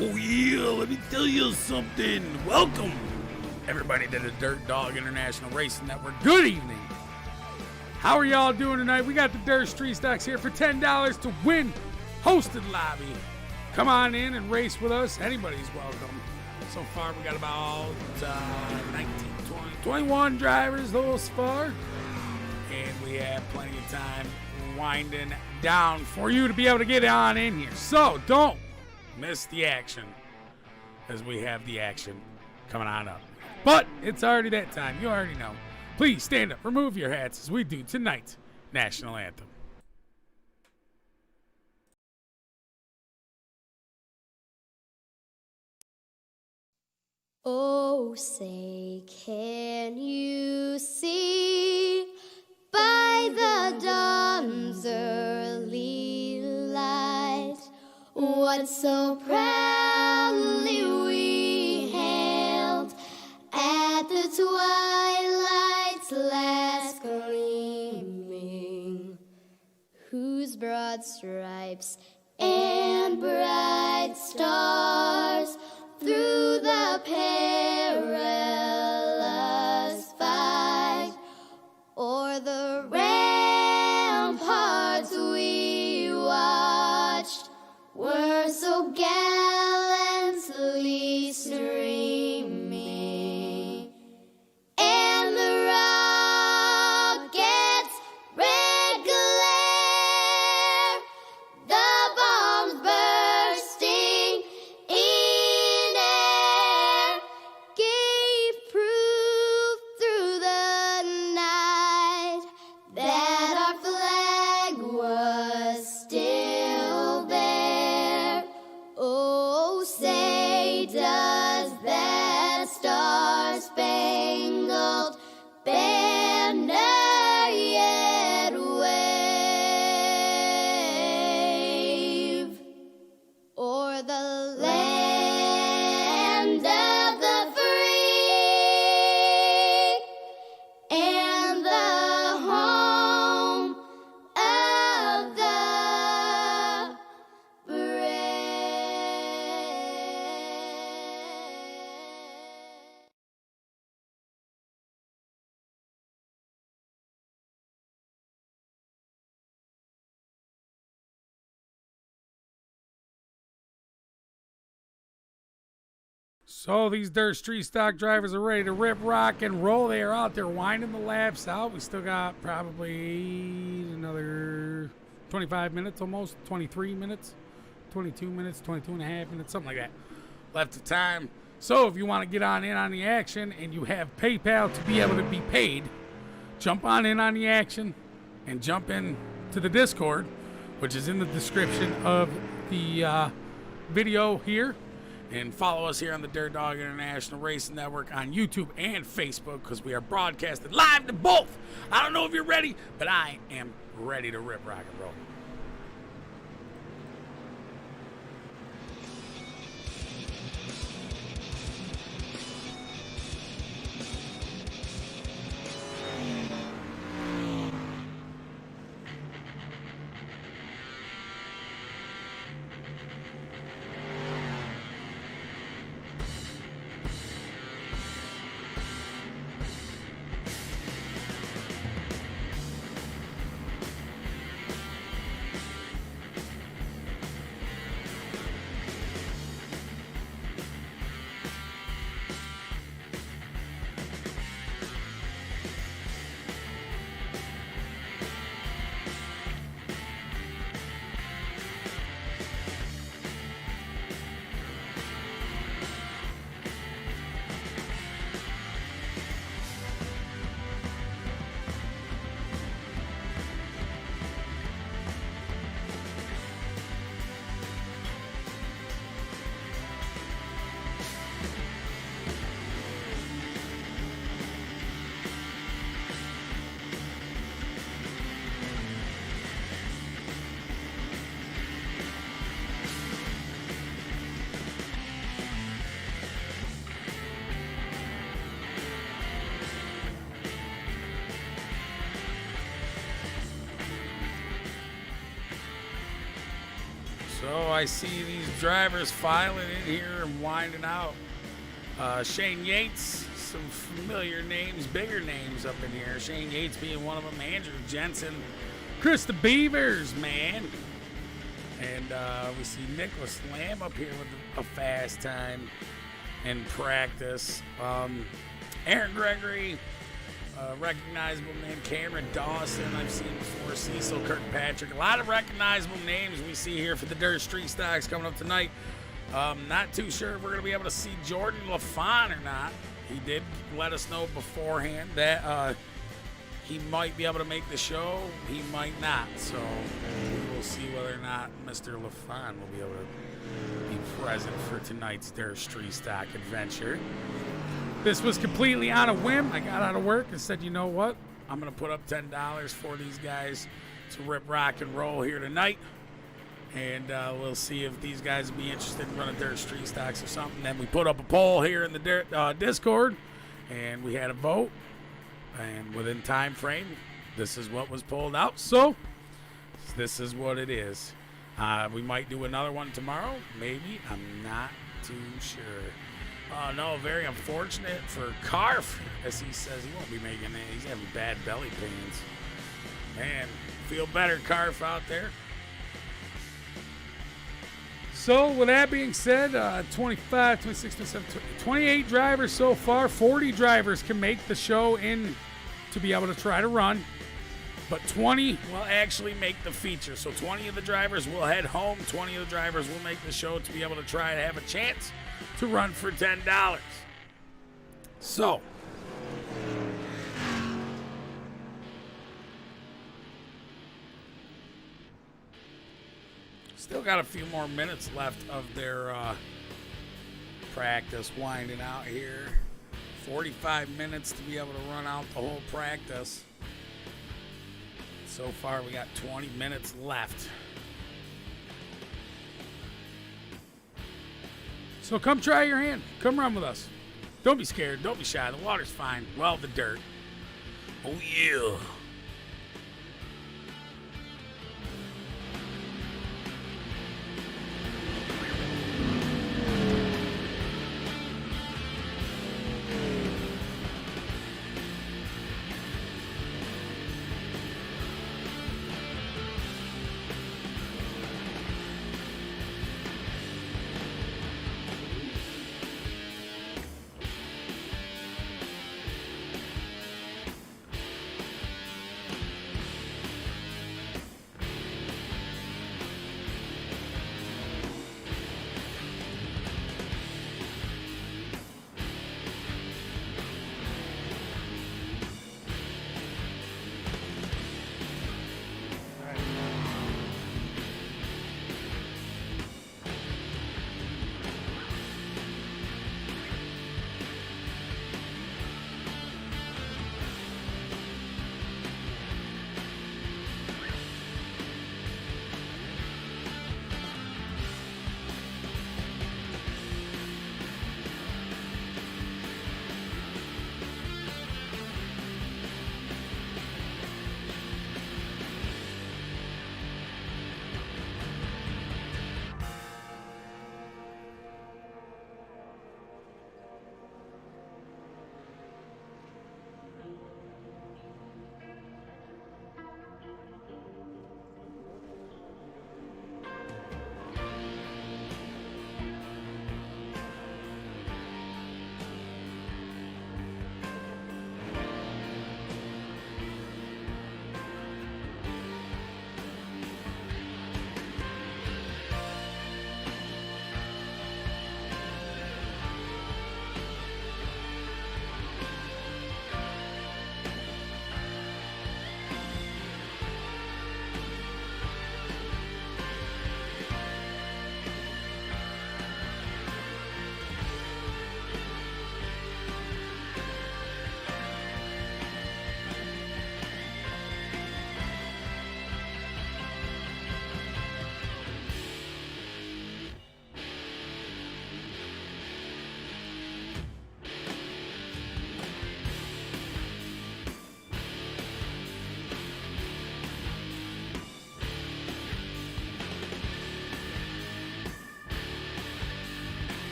Oh yeah, let me tell you something. Welcome, everybody, to the Dirt Dog International Racing Network. Good evening. How are y'all doing tonight? We got the Dirt Street Stocks here for $10 to win. Hosted lobby. Come on in and race with us. Anybody's welcome. So far, we got about 19, 20, 21 drivers thus far. And we have plenty of time winding down for you to be able to get on in here. So don't miss the action, as we have the action coming on up. But it's already that time. You already know. Please stand up, remove your hats as we do tonight's national anthem. Oh, say, can you see by the dawn's early light what so proudly we hailed at the twilight's last gleaming, whose broad stripes and bright stars through the perilous fight o'er the ramparts we watched were so gallantly streaming, and the rocket's red glare, the bombs bursting in air, gave proof through the night that our flag was still there. Oh, say, does that star-spangled banner yet wave o'er the land of the free and the home of the brave? So these Dirt Street Stock drivers are ready to rip, rock, and roll. They are out there winding the laps out. We still got probably another 25 minutes, almost 23 minutes, 22 minutes, 22 and a half minutes, something like that left of time. So if you want to get on in on the action and you have PayPal to be able to be paid, jump on in on the action and jump in to the Discord, which is in the description of the video here. And follow us here on the Dirt Dog International Racing Network on YouTube and Facebook, because we are broadcasted live to both. I don't know if you're ready, but I am ready to rip, rock, and roll. So I see these drivers filing in here and winding out. Shane Yates, some familiar names, bigger names up in here. Shane Yates being one of them. Andrew Jensen, Chris the Beavers, man. And we see Nicholas Lamb up here with a fast time in practice. Aaron Gregory, recognizable name. Cameron Dawson, I've seen before. Cecil Kirkpatrick. A lot of recognizable names we see here for the Dirt Street Stocks coming up tonight. Not too sure if we're going to be able to see Jordan LaFon or not. He did let us know beforehand that he might be able to make the show. He might not. So we will see whether or not Mr. LaFon will be able to be present for tonight's Dirt Street Stock adventure. This was completely on a whim. I got out of work and said, you know what? I'm going to put up $10 for these guys to rip, rock, and roll here tonight. And we'll see if these guys will be interested in running Dirt Street Stocks or something. Then we put up a poll here in the Discord, and we had a vote. And within time frame, this is what was pulled out. So this is what it is. We might do another one tomorrow. Maybe. I'm not too sure. No, very unfortunate for Carf, as he says he won't be making it. He's having bad belly pains. Man, feel better, Carf, out there. So, with that being said, 25, 26, 27, 28 drivers so far. 40 drivers can make the show in to be able to try to run. But 20 will actually make the feature. So 20 of the drivers will head home. 20 of the drivers will make the show to be able to try to have a chance to run for $10. So, still got a few more minutes left of their practice winding out here. 45 minutes to be able to run out the whole practice. So far, we got 20 minutes left. So come try your hand. Come run with us. Don't be scared. Don't be shy. The water's fine. Well, the dirt. Oh, yeah.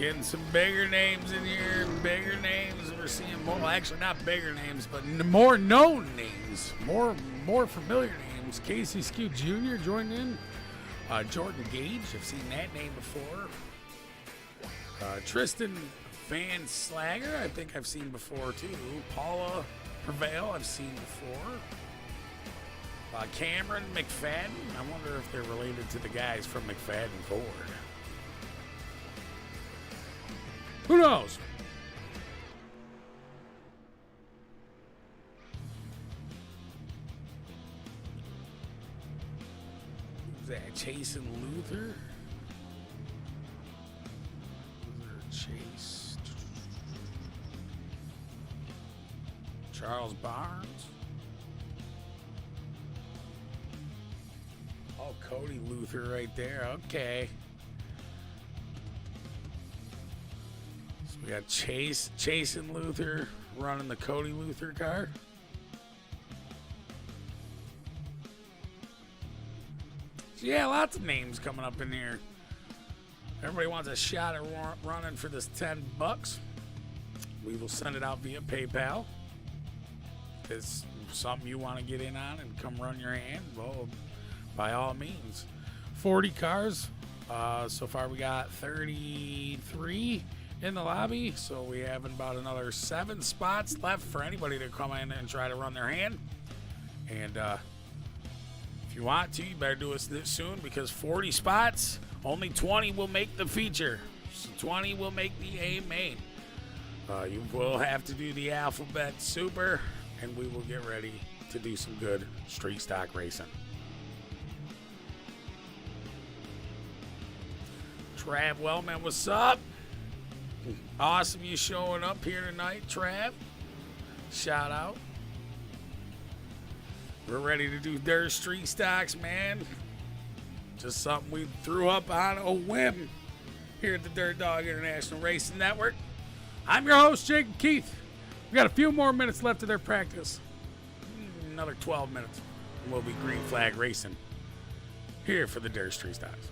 Getting some bigger names in here. Bigger names. We're seeing more. Well, actually, not bigger names, but more known names. More familiar names. Casey Skew Jr. joined in. Jordan Gage. I've seen that name before. Tristan Van Slagger. I think I've seen before too. Paula Prevail. I've seen before. Cameron McFadden. I wonder if they're related to the guys from McFadden Ford. Who knows? Who's that? Chasen Luther? Chase. Charles Barnes. Oh, Cody Luther right there. Okay. So we got Chase and Luther running the Cody Luther car. So yeah, lots of names coming up in here. Everybody wants a shot at running for this $10. We will send it out via PayPal. If it's something you want to get in on and come run your hand, well, by all means. 40 cars. So far we got 33 in the lobby. So we have about another 7 spots left for anybody to come in and try to run their hand. And if you want to, you better do it this soon, because 40 spots, only 20 will make the feature. So 20 will make the A main. You will have to do the Alphabet Super, and we will get ready to do some good street stock racing. Trav Wellman, what's up? Awesome you showing up here tonight, Trav. Shout out. We're ready to do dirt street stocks, man. Just something we threw up on a whim here at the Dirt Dog International Racing Network. I'm your host, Jacob Keith. We got a few more minutes left of their practice. Another 12 minutes, and we'll be green flag racing here for the Dirt Street Stocks.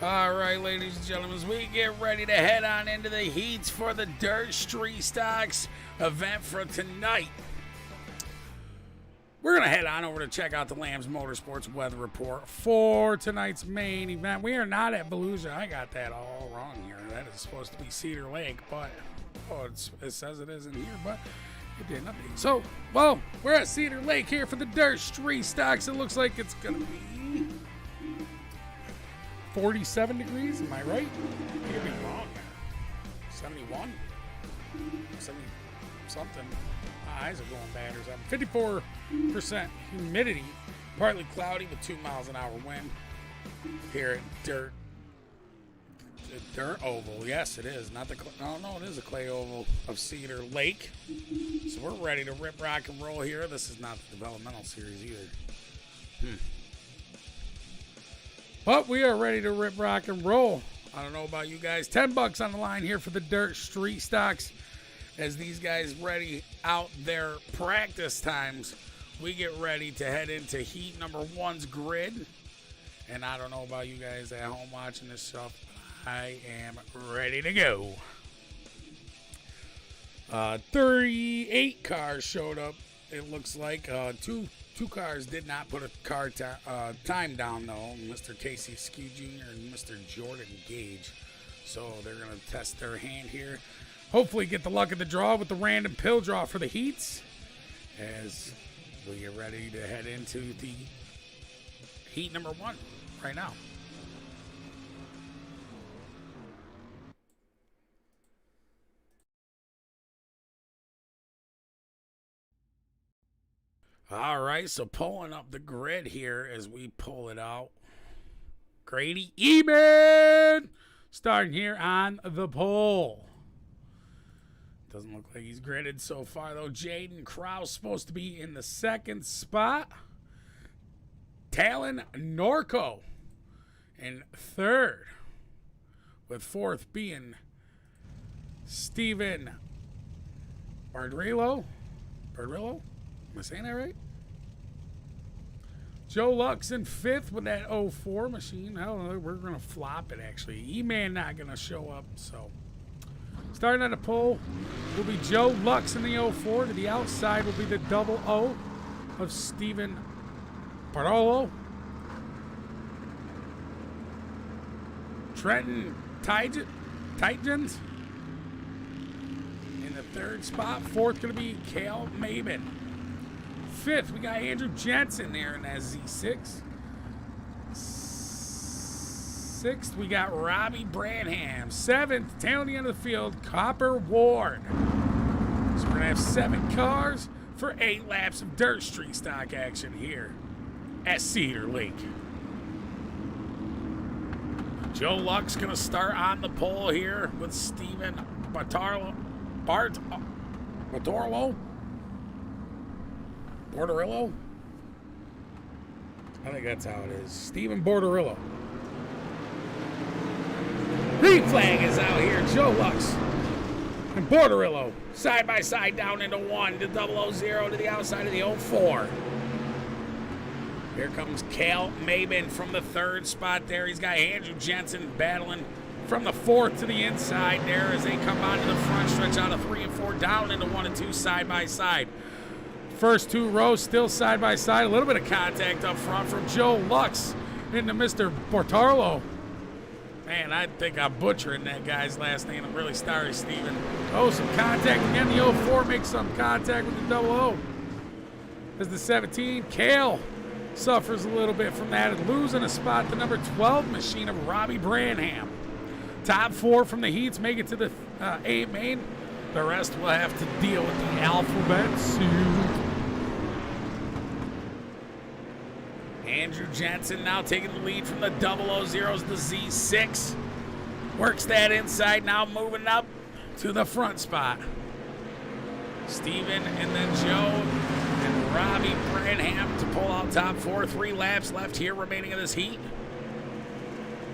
All right, ladies and gentlemen, as we get ready to head on into the heats for the Dirt Street Stocks event for tonight. We're going to head on over to check out the Lambs Motorsports weather report for tonight's main event. We are not at Volusia. I got that all wrong here. That is supposed to be Cedar Lake, but it says it is in here, but it didn't update. So, well, we're at Cedar Lake here for the Dirt Street Stocks. It looks like it's going to be 47 degrees. Am I right? I could be wrong. 71? 70 something. My eyes are going bad or something. 54% humidity, partly cloudy with 2 miles an hour wind here at Dirt Oval. Yes, it is. Not the no, it is a clay oval of Cedar Lake. So we're ready to rip, rock, and roll here. This is not the developmental series either. But we are ready to rip, rock, and roll. I don't know about you guys. $10 on the line here for the Dirt Street Stocks. As these guys ready out their practice times, we get ready to head into heat number 1's grid. And I don't know about you guys at home watching this stuff. I am ready to go. 38 cars showed up. It looks like two cars did not put a car time down, though. Mr. Casey Skew Jr. and Mr. Jordan Gage. So they're going to test their hand here. Hopefully get the luck of the draw with the random pill draw for the heats as we get ready to head into the heat number 1 right now. All right, so pulling up the grid here as we pull it out. Grady Eman starting here on the pole. Doesn't look like he's gridded so far, though. Jaden Krause supposed to be in the 2nd spot. Talon Norco in 3rd, with 4th being Steven Bardrillo. Am I saying that right? Joe Lux in 5th with that 04 machine. I don't know. We're going to flop it, actually. E-Man not going to show up, so. Starting at the pole will be Joe Lux in the 04. To the outside will be the 00 of Steven Barolo. Trenton Titans in the 3rd spot. 4th going to be Cale Maben. 5th, we got Andrew Jensen there in that Z6. 6th, we got Robbie Branham. 7th, down the end of the field, Copper Ward. So we're going to have 7 cars for 8 laps of Dirt Street Stock action here at Cedar Lake. Joe Luck's going to start on the pole here with Steven Bortorillo. I think that's how it is. Steven Bortorillo. Green flag is out here. Joe Lux and Bortorillo side by side down into 1. The 000 to the outside of the 04. Here comes Cale Maben from the 3rd spot there. He's got Andrew Jensen battling from the 4th to the inside there as they come onto the front stretch out of 3 and 4 down into 1 and 2 side by side. First 2 rows still side by side. A little bit of contact up front from Joe Lux into Mr. Bortarlo. Man, I think I'm butchering that guy's last name. I'm really sorry, Steven. Oh, some contact again. The 04 makes some contact with the 00. As the 17, Cale suffers a little bit from that and losing a spot. The number 12 machine of Robbie Branham. Top 4 from the heats make it to the 8 main. The rest will have to deal with the alphabet soup. Andrew Jensen now taking the lead from the 000s, the Z6. Works that inside, now moving up to the front spot. Steven and then Joe and Robbie Branham to pull out top 4. 3 laps left here remaining of this heat.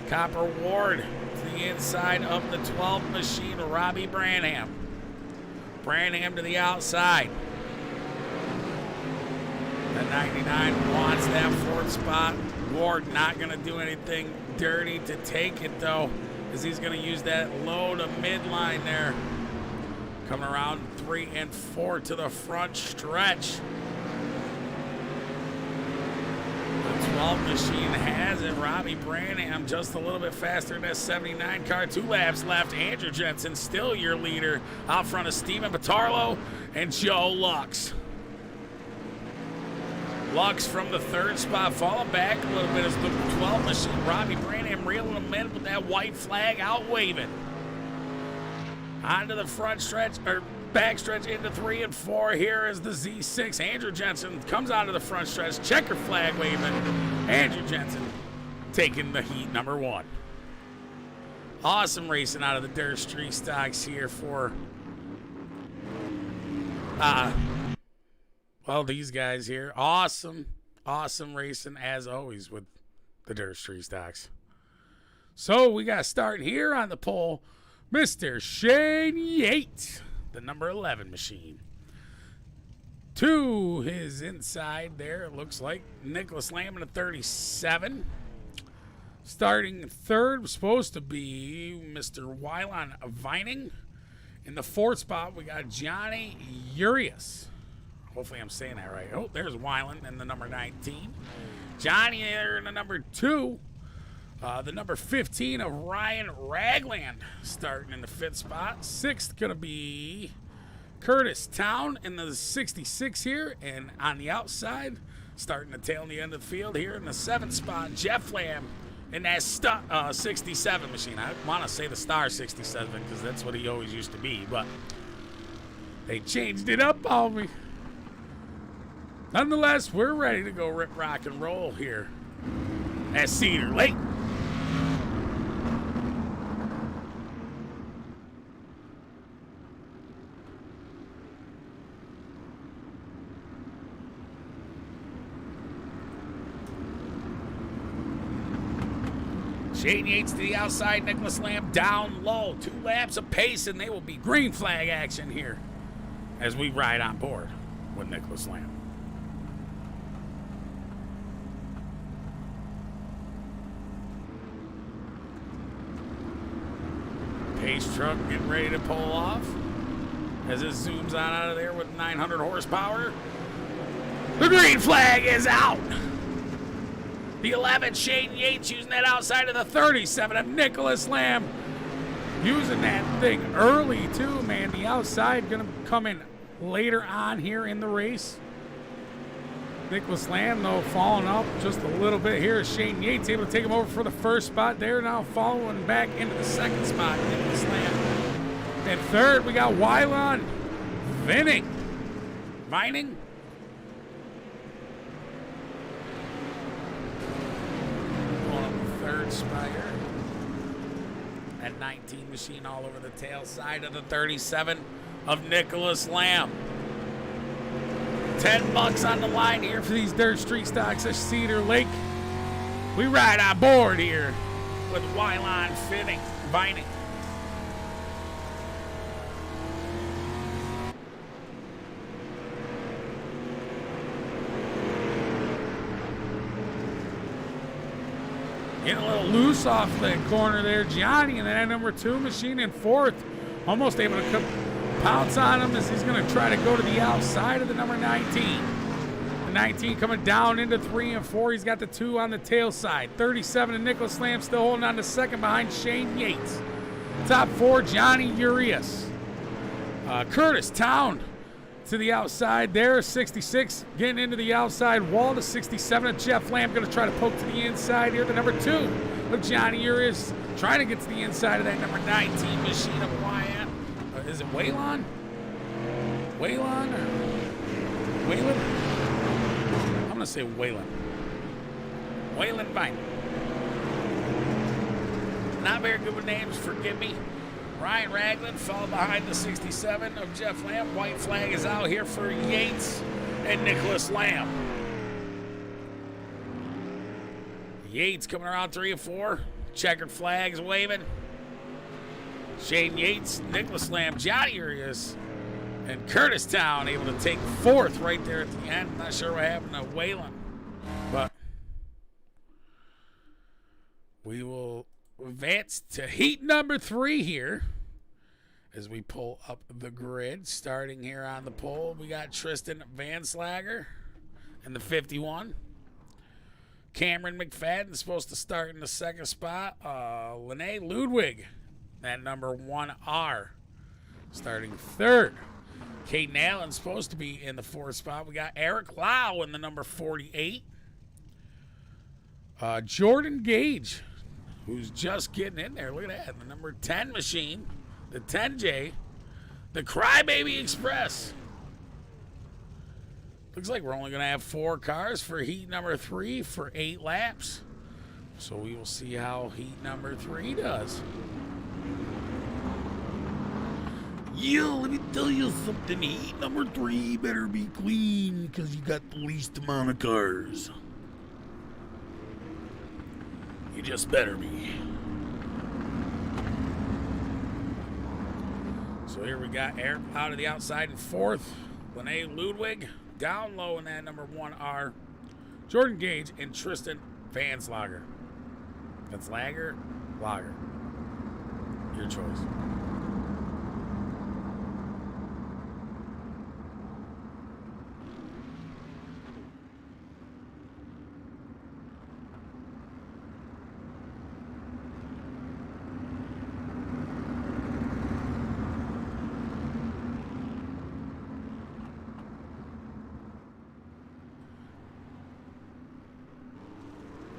Copper Ward to the inside of the 12th machine, Robbie Branham. Branham to the outside. The 99 wants that 4th spot. Ward not going to do anything dirty to take it, though, as he's going to use that low to midline there. Coming around 3 and 4 to the front stretch. The 12 machine has it. Robbie Branham just a little bit faster than that 79 car. 2 laps left. Andrew Jensen still your leader out front of Steven Patarlo and Joe Lux. Lux from the 3rd spot, falling back a little bit as the 12 machine. Robbie Branham reeling him in with that white flag out waving. Onto the front stretch, or back stretch into 3 and 4. Here is the Z6. Andrew Jensen comes out of the front stretch, checker flag waving. Andrew Jensen taking the heat number 1. Awesome racing out of the dirt street stocks here for well, these guys here. Awesome racing as always with the dirt street stocks. So we got starting here on the pole, Mr. Shane Yates, the number 11 machine. To his inside there, it looks like Nicholas Lamb in a 37. Starting 3rd was supposed to be Mr. Wylon Vining. In the 4th spot, we got Johnny Urias. Hopefully I'm saying that right. Oh, there's Weiland in the number 19. Johnny there in the number 2. The number 15 of Ryan Ragland starting in the 5th spot. 6th going to be Curtis Town in the 66 here. And on the outside, starting to tail in the end of the field here in the 7th spot, Jeff Lamb in that 67 machine. I want to say the Star 67 because that's what he always used to be. But they changed it up on me. Nonetheless, we're ready to go rip, rock, and roll here at Cedar Lake. Shane Yates to the outside, Nicholas Lamb down low. 2 laps apace, and they will be green flag action here as we ride on board with Nicholas Lamb. Pace truck getting ready to pull off as it zooms on out of there with 900 horsepower. The green flag is out. The 11, Shane Yates using that outside of the 37 of Nicholas Lamb. Using that thing early too, man. The outside gonna come in later on here in the race. Nicholas Lamb, though, falling up just a little bit here. Shane Yates able to take him over for the 1st spot there. Now following back into the 2nd spot, Nicholas Lamb. And 3rd, we got Wylon Vining. Going up the 3rd spot here. That 19 machine all over the tail side of the 37 of Nicholas Lamb. $10 on the line here for these dirt street stocks at Cedar Lake. We ride on board here with Wylon Vining. Getting a little loose off that corner there. Johnny and that number 2 machine in 4th. Almost able to pounce on him as he's going to try to go to the outside of the number 19. The 19 coming down into 3 and 4. He's got the 2 on the tail side. 37 and Nicholas Lamb still holding on to 2nd behind Shane Yates. Top 4, Johnny Urias. Curtis Town to the outside there. 66 getting into the outside wall. The 67 of Jeff Lamb going to try to poke to the inside here. The number 2 of Johnny Urias trying to get to the inside of that number 19 machine of Wyatt. Is it Waylon? Waylon or Waylon? I'm going to say Waylon. Waylon Vine. Not very good with names, forgive me. Ryan Ragland followed behind the 67 of Jeff Lamb. White flag is out here for Yates and Nicholas Lamb. Yates coming around 3 and 4. Checkered flags waving. Shane Yates, Nicholas Lamb, Johnny Urias And Curtistown able to take fourth right there at the end. Not sure what happened to Wayland, but we will advance to heat number 3 here as we pull up the grid. Starting here on the pole, we got Tristan Vanslager in the 51. Cameron McFadden supposed to start in the second spot. Lene Ludwig, that number 1R, starting third. Caden Allen supposed to be in the 4th spot. We got Eric Lau in the number 48. Jordan Gage, who's just getting in there. Look at that, the number 10 machine, the 10J, the Crybaby Express. Looks like we're only going to have 4 cars for heat number 3 for 8 laps. So we will see how heat number 3 does. Yo, let me tell you something. Heat number 3 better be clean because you got the least amount of cars. You just better be. So here we got Eric out of the outside in 4th. Lene Ludwig down low in that number 1R. Jordan Gage and Tristan Vanslager. That's Lager. Your choice.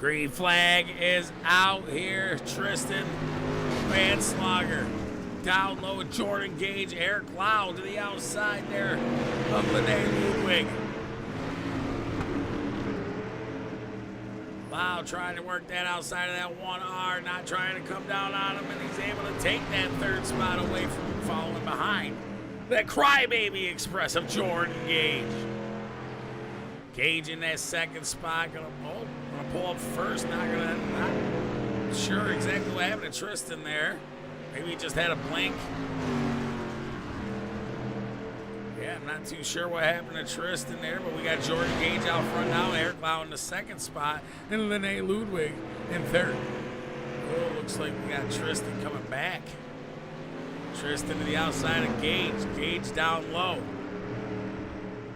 Green flag is out here. Tristan Vanslager down low with Jordan Gage. Eric Lau to the outside there of Lene Ludwig. Lau trying to work that outside of that 1R, not trying to come down on him, and he's able to take that 3rd spot away from him, following behind. That Crybaby Express of Jordan Gage. Gage in that 2nd spot, gonna pull up first. Not sure exactly what happened to Tristan there. Maybe he just had a blink. Yeah, I'm not too sure what happened to Tristan there, but we got Jordan Gage out front now. Eric Lau in the 2nd spot, and Lene Ludwig in 3rd. Oh, looks like we got Tristan coming back. Tristan to the outside of Gage. Gage down low.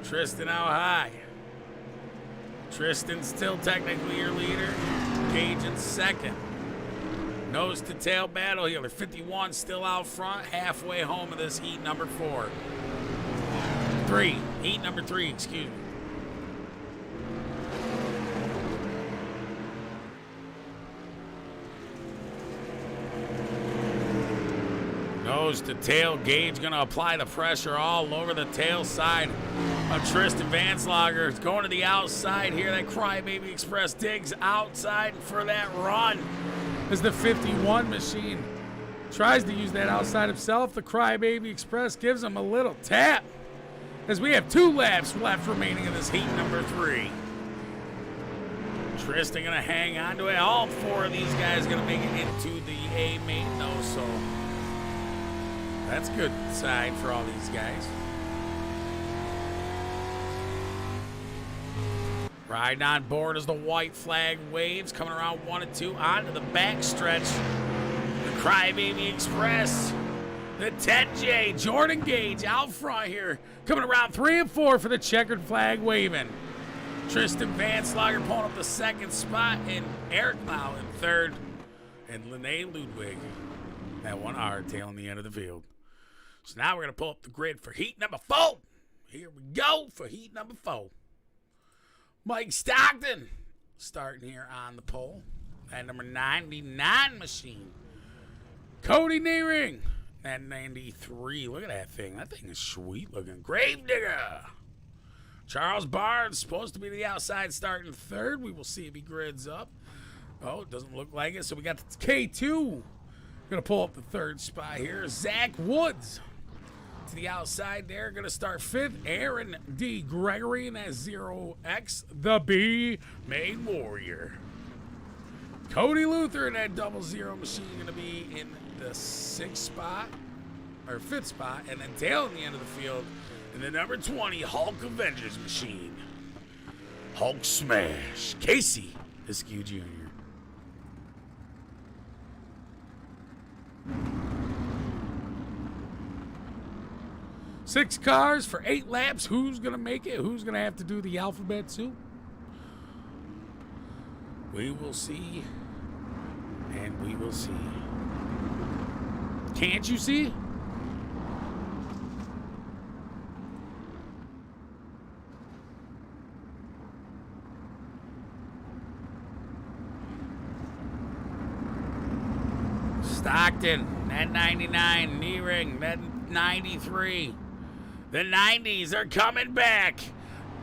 Tristan out high. Tristan still technically your leader. Gage in 2nd. Nose to tail battle here. 51 still out front, halfway home of this heat number 4. Heat number 3, excuse me. Nose to tail, Gage gonna apply the pressure all over the tail side of Tristan Vanslager. It's going to the outside here. That Crybaby Express digs outside for that run. As the 51 machine tries to use that outside himself, the Crybaby Express gives him a little tap. As we have 2 laps left remaining in this heat number 3. Tristan gonna hang on to it. All 4 of these guys gonna make it into the A main though, so that's a good sign for all these guys. Riding on board as the white flag waves, coming around 1 and 2 onto the back stretch. The Crybaby Express, the 10J, Jordan Gage out front here, coming around 3 and 4 for the checkered flag waving. Tristan Vanslager pulling up the 2nd spot, and Eric Lau in 3rd, and Lene Ludwig at 1R tailing the end of the field. So now we're going to pull up the grid for heat number 4. Here we go for heat number 4. Mike Stockton starting here on the pole. That number 99 machine. Cody Neering at 93. Look at that thing. That thing is sweet looking. Gravedigger. Charles Barnes supposed to be the outside starting 3rd. We will see if he grids up. Oh, it doesn't look like it. So we got the K2. Going to pull up the 3rd spot here. Zach Woods to the outside there. Going to start 5th. Aaron D. Gregory in that 0X. The B Main Warrior. Cody Luther in that 00 machine. Going to be in the 6th spot. or fifth spot, and then tailing the end of the field in the number 20 Hulk Avengers machine. Hulk Smash, Casey Askew Jr. Six cars for 8 laps. Who's going to make it? Who's going to have to do the alphabet soup? We will see. And we will see. Can't you see? Stockton, that 99, knee ring, that 93. The 90s are coming back.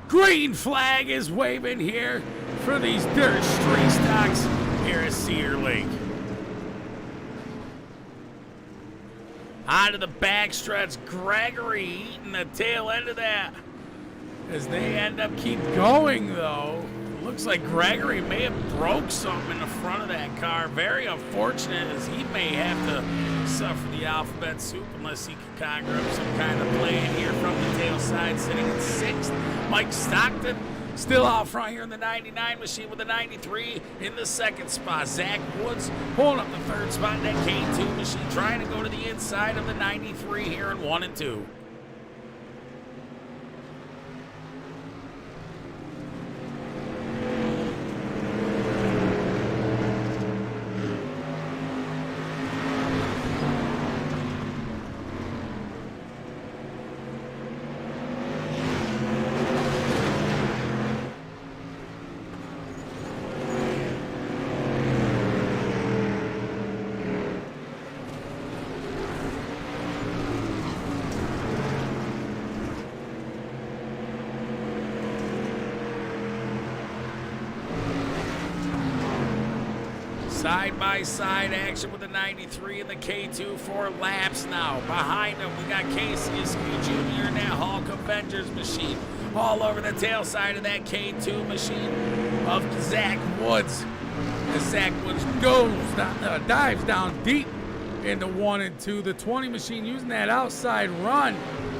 Green flag is waving here for these dirt street stocks here at Cedar Lake. Onto the backstretch, Gregory eating the tail end of that. As they end up keep going though. Looks like Gregory may have broke something in the front of that car. Very unfortunate as he may have to suffer the alphabet soup unless he can conjure up some kind of play in here from the tail side, sitting in 6th. Mike Stockton still out front here in the 99 machine with the 93 in the 2nd spot. Zach Woods pulling up the 3rd spot in that K2 machine, trying to go to the inside of the 93 here in 1 and 2. Side-by-side action with the 93 and the K2 for laps now. Behind them, we got Casey Askew Jr. and that Hulk Avengers machine. All over the tail side of that K2 machine of Zach Woods. As Zach Woods dives down deep into 1 and 2. The 20 machine using that outside run,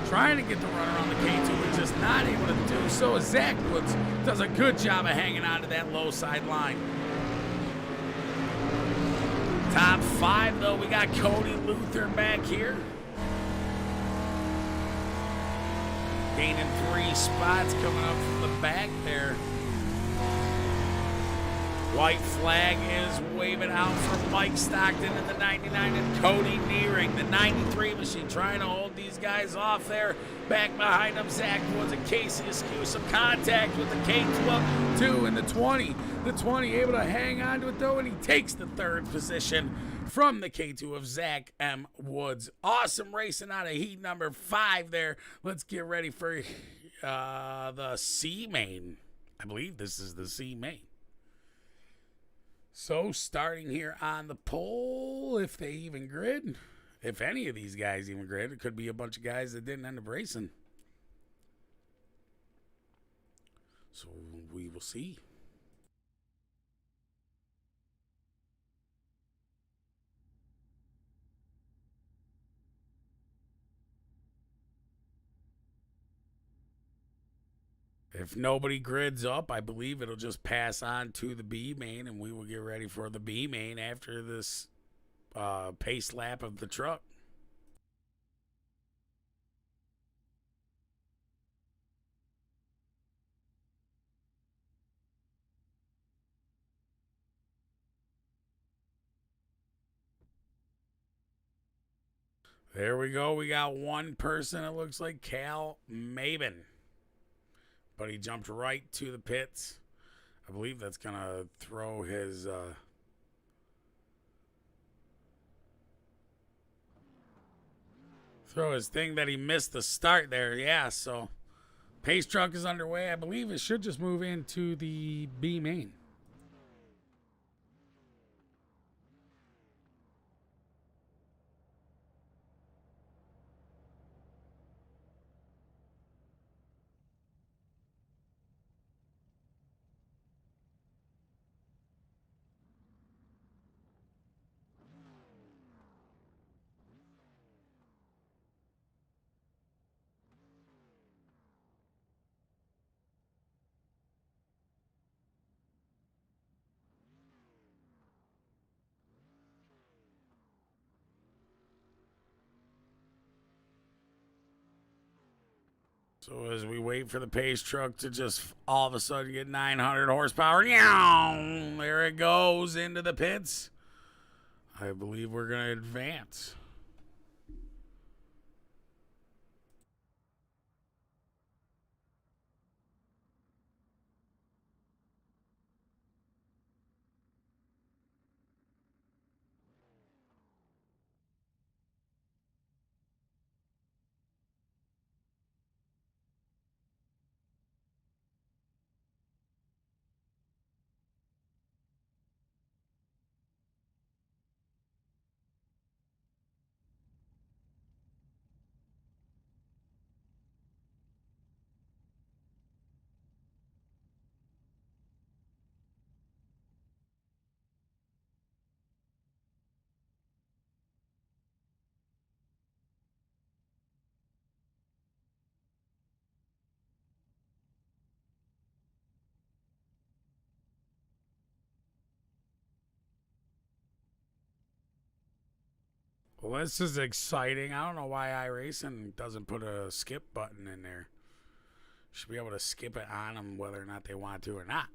trying to get the run around the K2, but just not able to do so. As Zach Woods does a good job of hanging on to that low side line. Top 5, though, we got Cody Luther back here. Gaining 3 spots coming up from the back there. White flag is waving out for Mike Stockton in the 99 and Cody Neering, the 93 machine, trying to hold these guys off there. Back behind them, Zach Woods and Casey Askew. Some contact with the K12, 2 and the 20. The 20 able to hang on to it, though, and he takes the 3rd position from the K2 of Zach M. Woods. Awesome racing out of heat number 5 there. Let's get ready for the C main. I believe this is the C main. So starting here on the pole, if they even grid, if any of these guys even grid, it could be a bunch of guys that didn't end up racing. So we will see. If nobody grids up, I believe it'll just pass on to the B main, and we will get ready for the B main after this pace lap of the truck. There we go. We got one person. It looks like Cal Maben. But he jumped right to the pits. I believe that's going to throw his thing that he missed the start there. Yeah, so pace truck is underway. I believe it should just move into the B main. So as we wait for the pace truck to just all of a sudden get 900 horsepower, there it goes into the pits. I believe we're going to advance. Well, this is exciting. I don't know why iRacing doesn't put a skip button in there. Should be able to skip it on them whether or not they want to or not.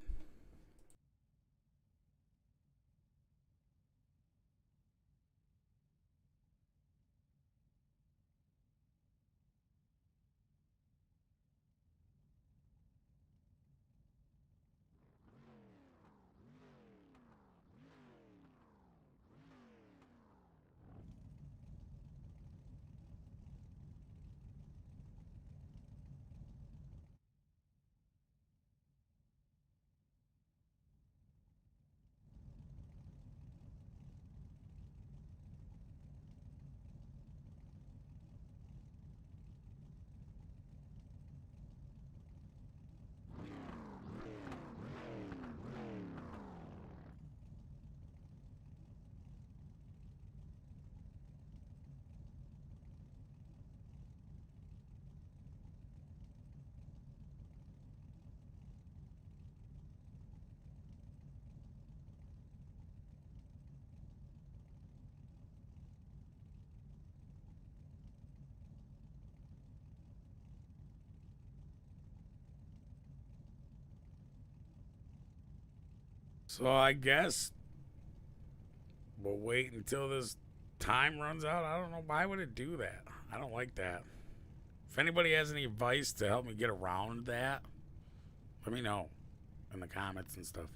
So I guess we'll wait until this time runs out. I don't know. Why would it do that? I don't like that. If anybody has any advice to help me get around that, let me know in the comments and stuff.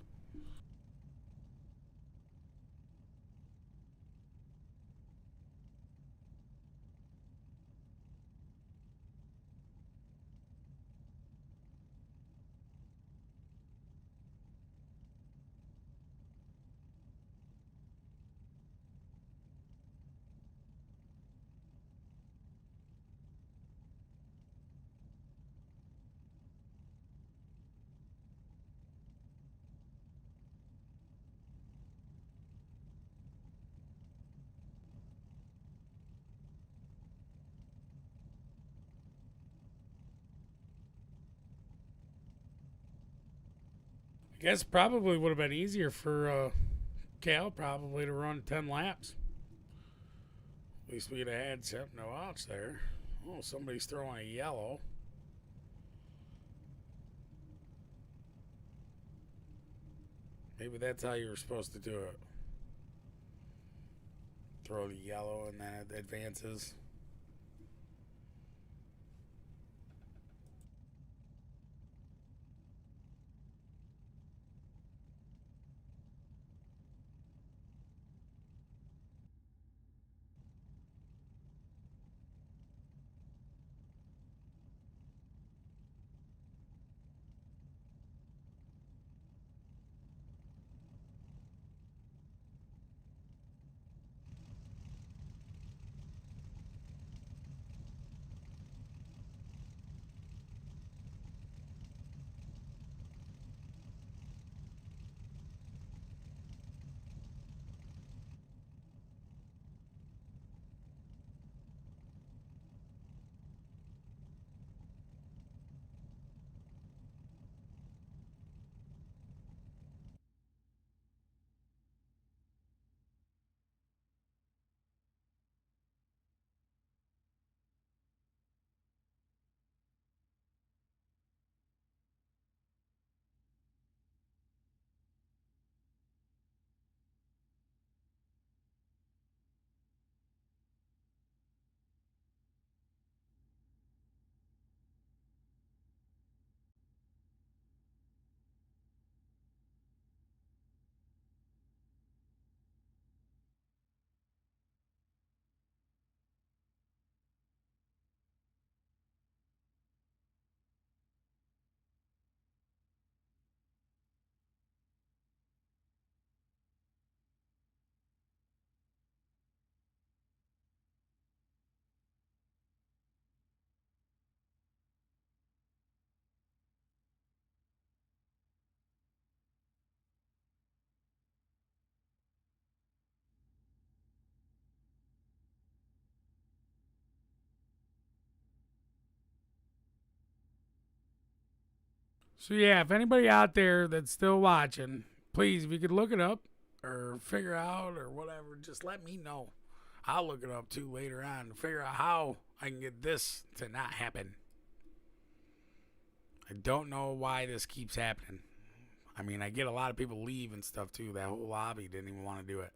I guess probably would have been easier for Cal probably to run 10 laps. At least we'd have had something to watch there. Oh, somebody's throwing a yellow. Maybe that's how you were supposed to do it. Throw the yellow and then it advances. So yeah, if anybody out there that's still watching, please, if you could look it up or figure out or whatever, just let me know. I'll look it up too later on to figure out how I can get this to not happen. I don't know why this keeps happening. I mean, I get a lot of people leave and stuff too. That whole lobby didn't even want to do it.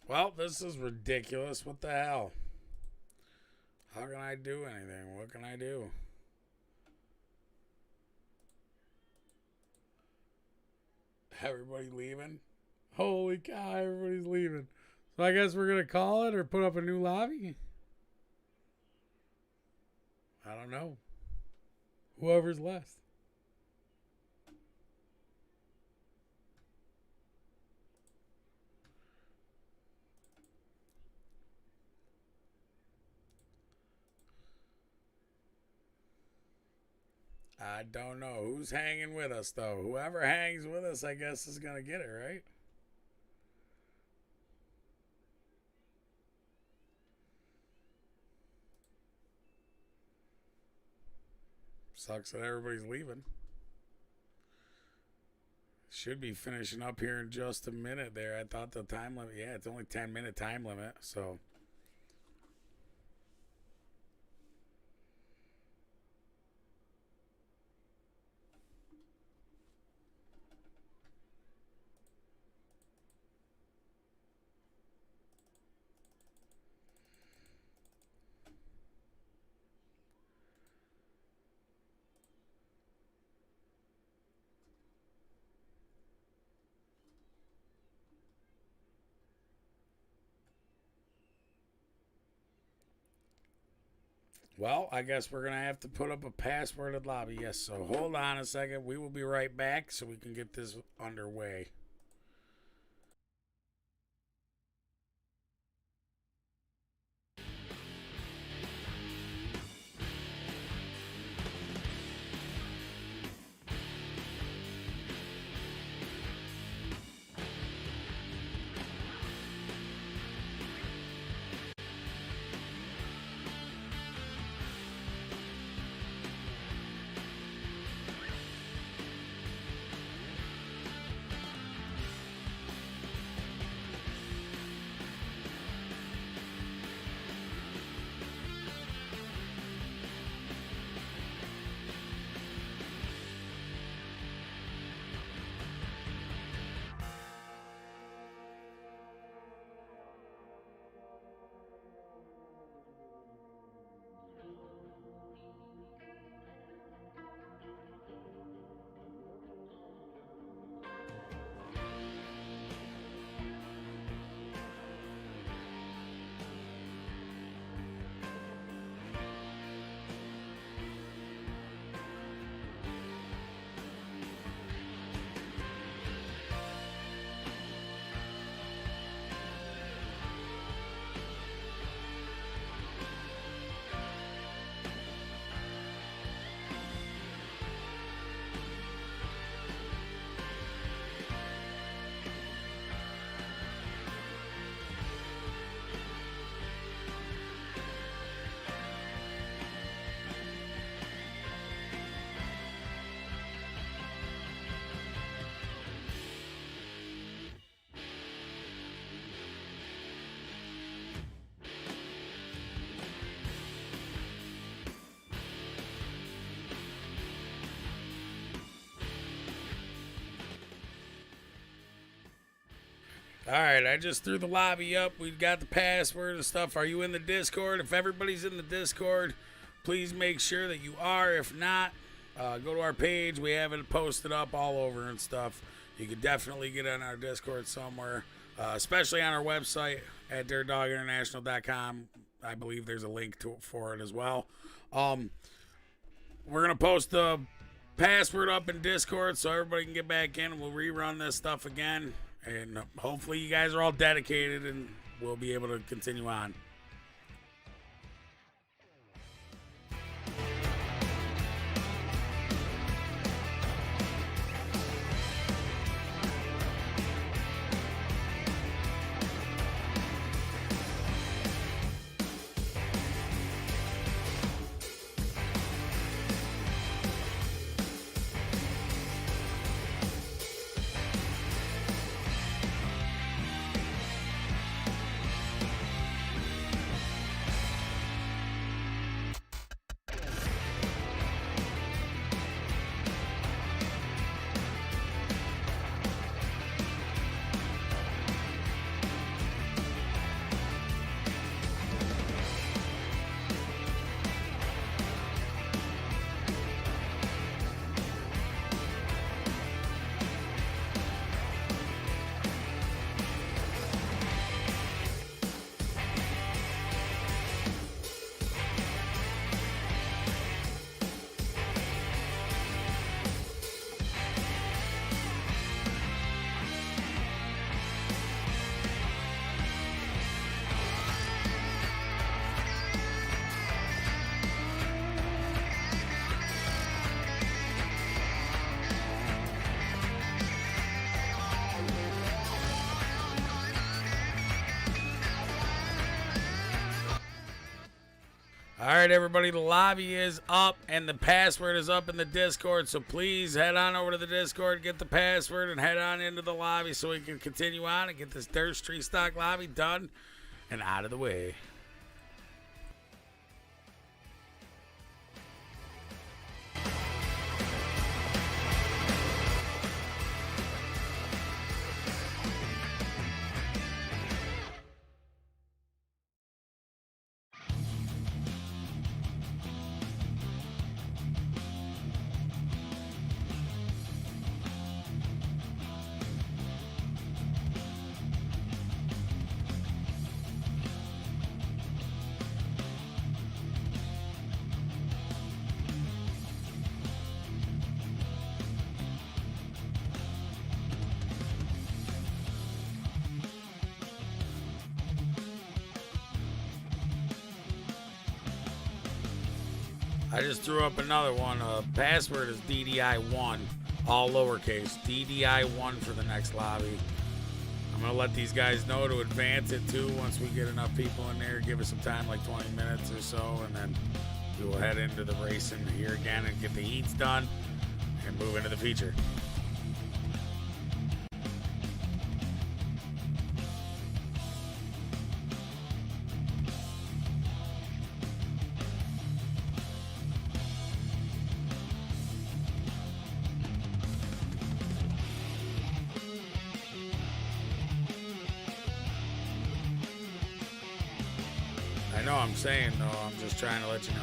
Well, this is ridiculous. What the hell? How can I do anything? What can I do? Everybody leaving? Holy cow, everybody's leaving. So I guess we're going to call it or put up a new lobby? I don't know. Whoever's left. I don't know. Who's hanging with us, though? Whoever hangs with us, I guess, is going to get it, right? Sucks that everybody's leaving. Should be finishing up here in just a minute there. I thought the time limit, yeah, it's only 10-minute time limit, so. Well, I guess we're going to have to put up a passworded lobby. Yes, so hold on a second. We will be right back so we can get this underway. All right, I just threw the lobby up. We've got the password and stuff. Are you in the Discord? If everybody's in the Discord, please make sure that you are. If not, go to our page. We have it posted up all over and stuff. You could definitely get on our Discord somewhere, especially on our website at dirtdoginternational.com. I believe there's a link for it as well. We're going to post the password up in Discord so everybody can get back in, and we'll rerun this stuff again. And hopefully you guys are all dedicated and we'll be able to continue on. All right, everybody, the lobby is up and the password is up in the Discord. So please head on over to the Discord, get the password, and head on into the lobby so we can continue on and get this Dirt Street Stock lobby done and out of the way. I just threw up another one. Password is DDI1, all lowercase. DDI1 for the next lobby. I'm going to let these guys know to advance it too once we get enough people in there. Give us some time, like 20 minutes or so, and then we will head into the racing here again and get the heats done and move into the feature. I know I'm saying, though, I'm just trying to let you know.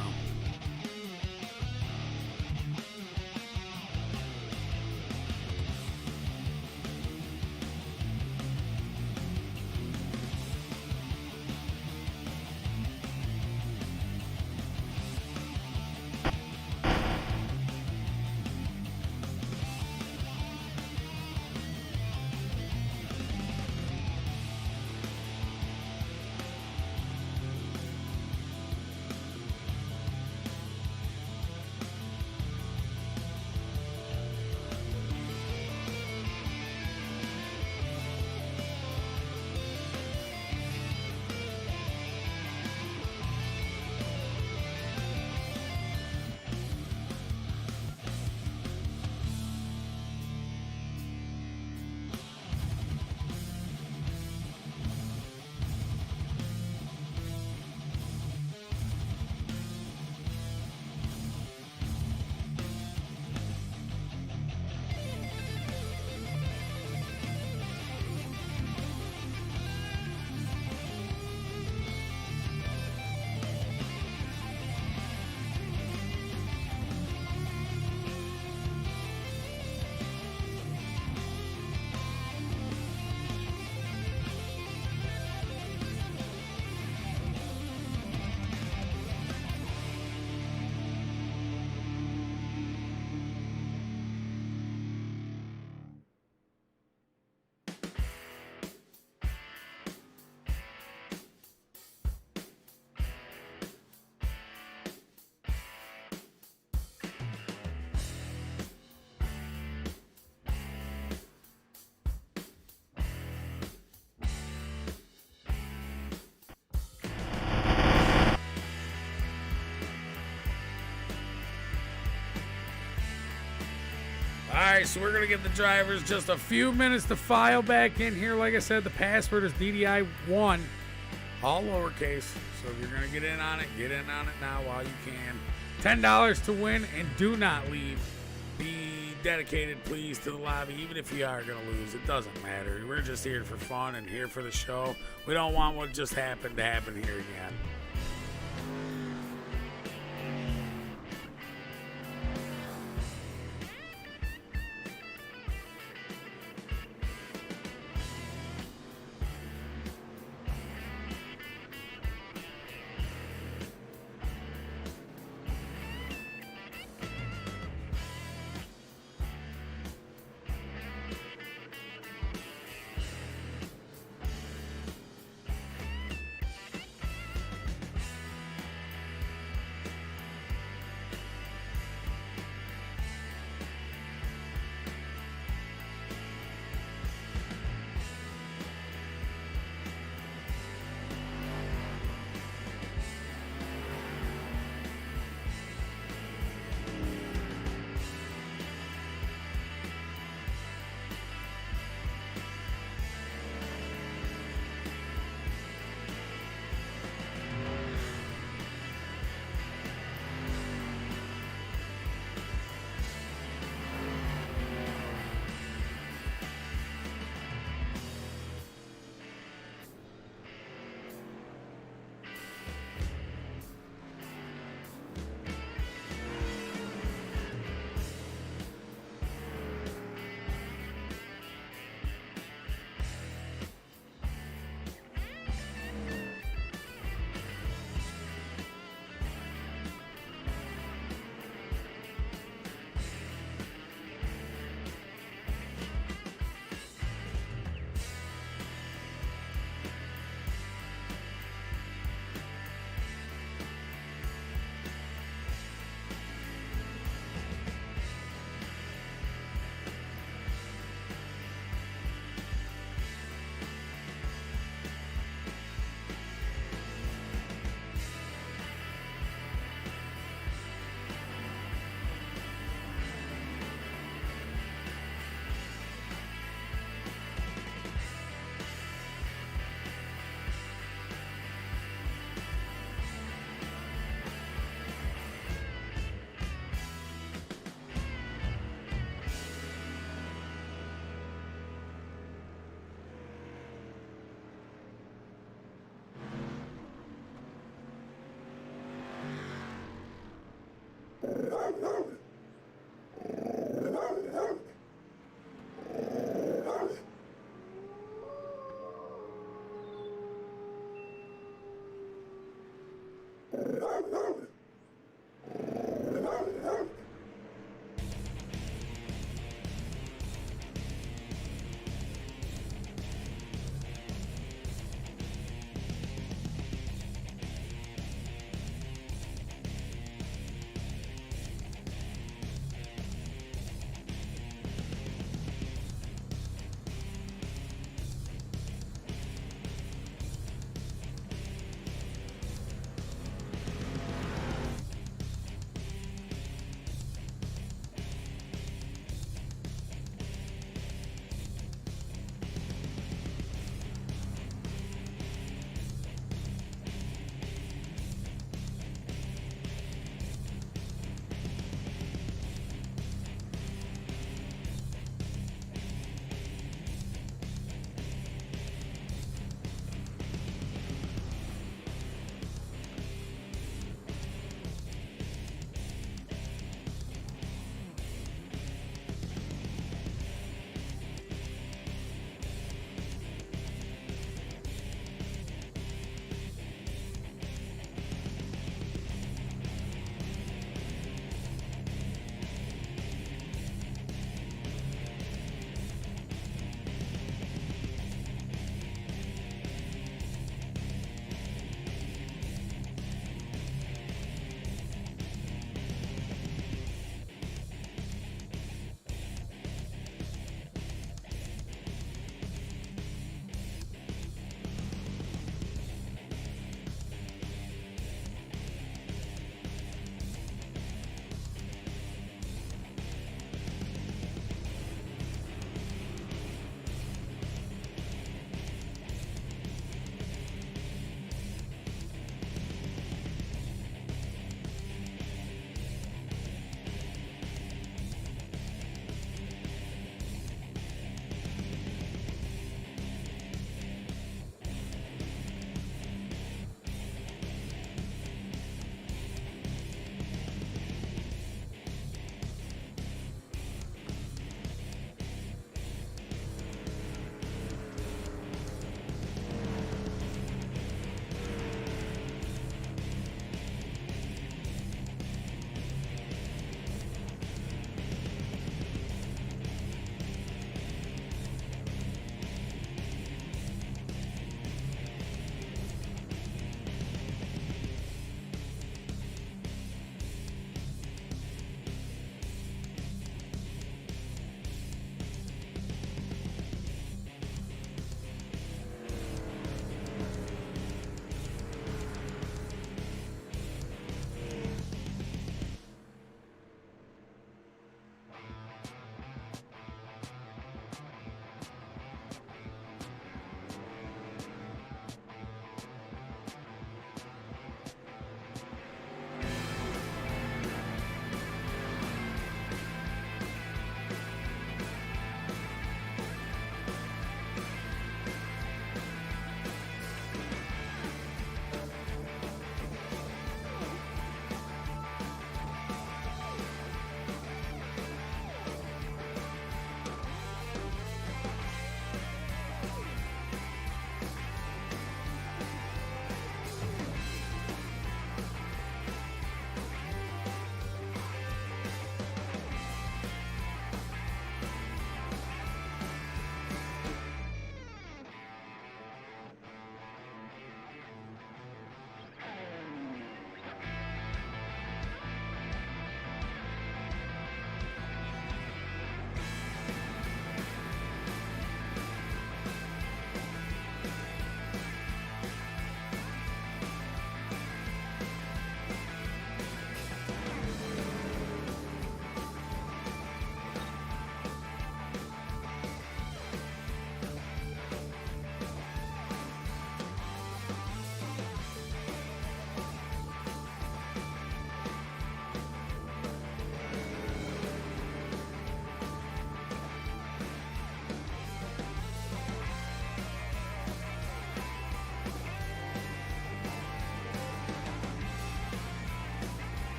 right, so we're going to give the drivers just a few minutes to file back in here. Like I said, the password is DDI1, all lowercase. So if you're going to get in on it now while you can. $10 to win, and do not leave. Be dedicated, please, to the lobby, even if you are going to lose. It doesn't matter. We're just here for fun and here for the show. We don't want what just happened to happen here again.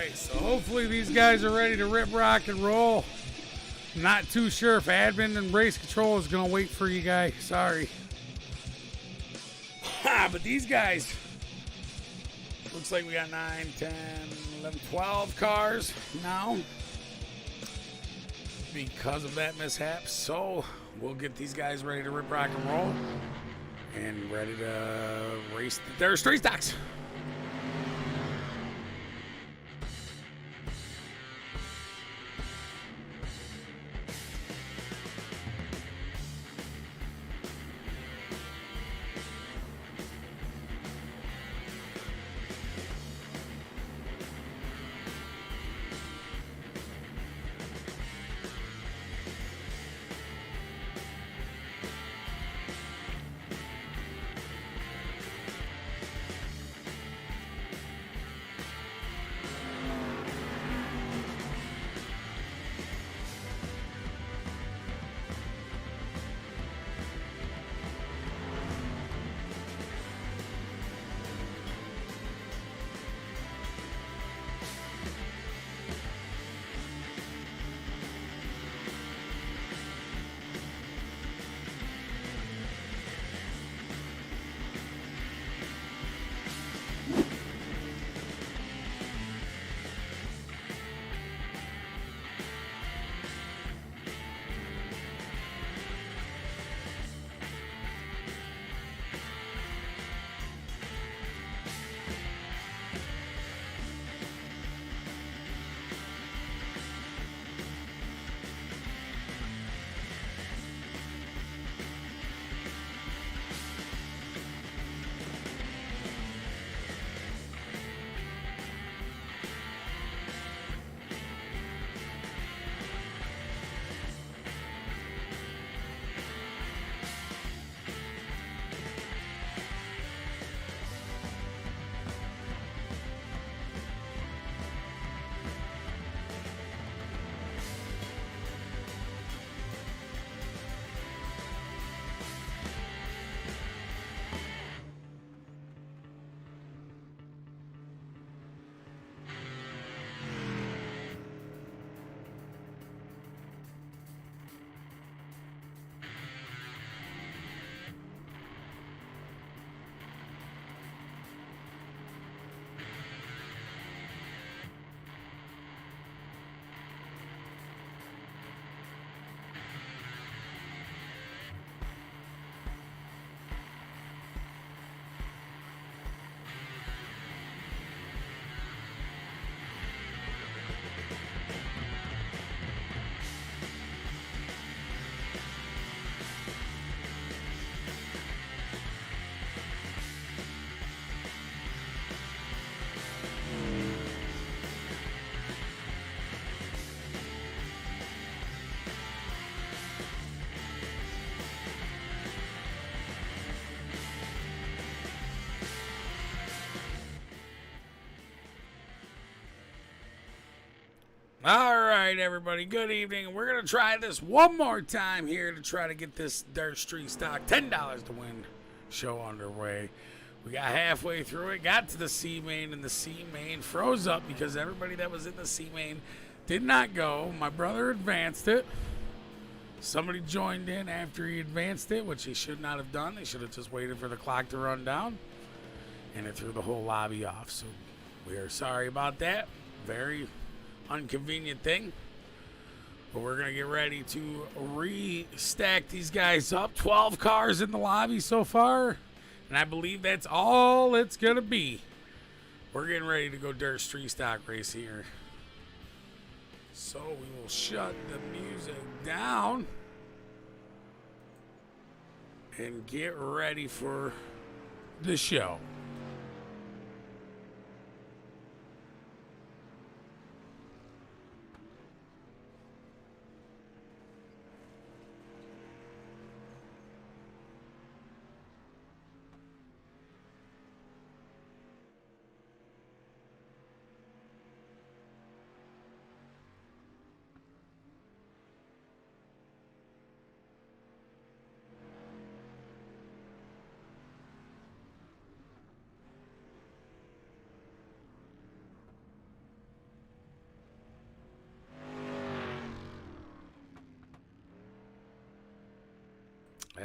right, so hopefully these guys are ready to rip, rock, and roll. Not too sure if admin and race control is going to wait for you guys. Sorry. But these guys, looks like we got 9, 10, 11, 12 cars now because of that mishap. So we'll get these guys ready to rip, rock, and roll and ready to race their street stocks. All right, everybody. Good evening. We're going to try this one more time here to try to get this Dirt Street Stock $10 to win show underway. We got halfway through it, got to the C main, and the C main froze up because everybody that was in the C main did not go. My brother advanced it. Somebody joined in after he advanced it, which he should not have done. They should have just waited for the clock to run down, and it threw the whole lobby off. So we are sorry about that. Very inconvenient thing, but we're gonna get ready to restack these guys up. 12 cars in the lobby so far, and I believe that's all it's gonna be. We're getting ready to go dirt street stock race here, so we will shut the music down and get ready for the show.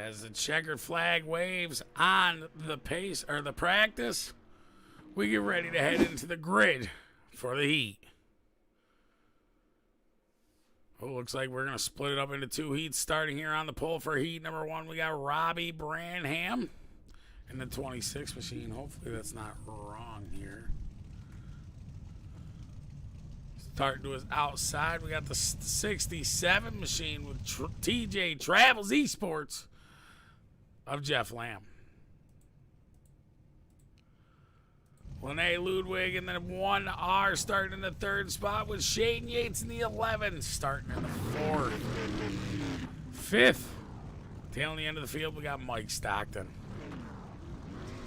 As the checkered flag waves on the pace or the practice, we get ready to head into the grid for the heat. Oh, looks like we're going to split it up into 2 heats starting here on the pole for heat number 1. We got Robbie Branham in the 26 machine. Hopefully that's not wrong here. Starting to his outside, we got the 67 machine with TJ Travels Esports of Jeff Lamb. Lene Ludwig and then 1R starting in the 3rd spot with Shane Yates in the 11, starting in the 4th. 5th, tailing the end of the field, we got Mike Stockton.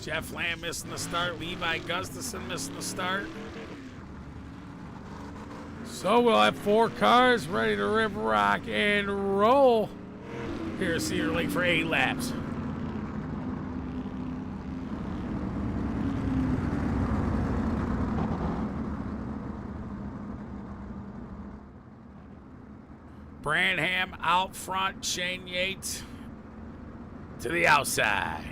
Jeff Lamb missing the start, Levi Gustafson missing the start. So we'll have 4 cars ready to rip, rock, and roll here at Cedar Lake for 8 laps. Branham out front, Shane Yates to the outside.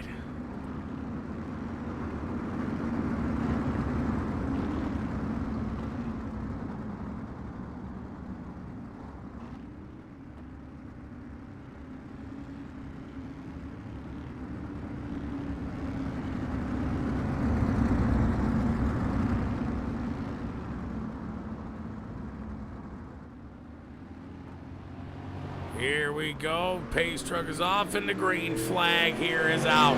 Here we go. Pace truck is off and the green flag here is out.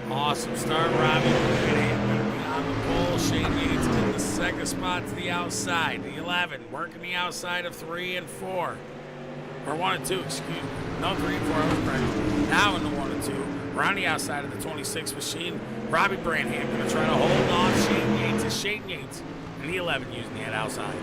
Awesome start, Robbie. On the pole, Shane Yates in the 2nd spot to the outside. The 11 working the outside of 3 and 4. Or 1 and 2, excuse me. No, 3 and 4, I was correct. Now in the 1 and 2. We're on the outside of the 26 machine. Robbie Branham going to try to hold off Shane Yates as Shane Yates and the 11 using that outside.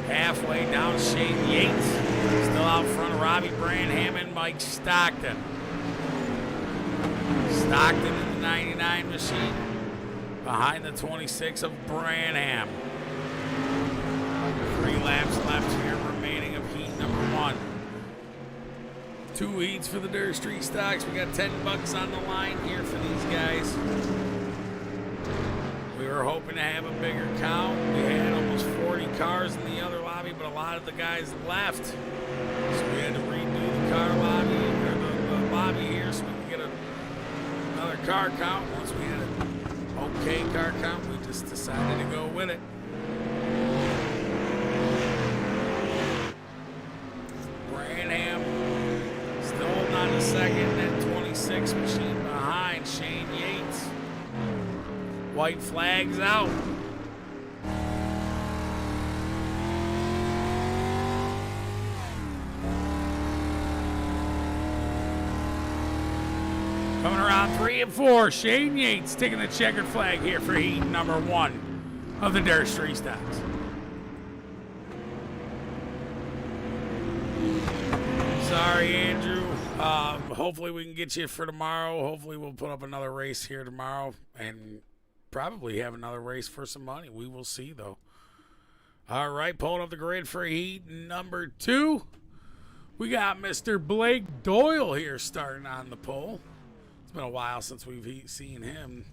Halfway down, Shane Yates. Still out front, Robbie Branham and Mike Stockton. Stockton in the 99 machine. Behind the 26 of Branham. 3 laps left here remaining of heat number 1. 2 heats for the Dirt Street Stocks. We got $10 on the line here for these guys. We were hoping to have a bigger count. We had almost 40 cars in the other lobby, but a lot of the guys left. So we had to redo the car lobby, or the lobby here, so we could get another car count. Once we had an okay car count, we just decided to go with it. Branham still holding on to 2nd, and 26 machine behind Shane Yates. White flags out. Coming around 3 and 4, Shane Yates taking the checkered flag here for heat number 1 of the Dirt Street Stocks. Sorry, Andrew. Hopefully we can get you for tomorrow. Hopefully we'll put up another race here tomorrow and probably have another race for some money. We will see, though. All right, pulling up the grid for heat number 2. We got Mr. Blake Doyle here starting on the pole. It's been a while since we've seen him.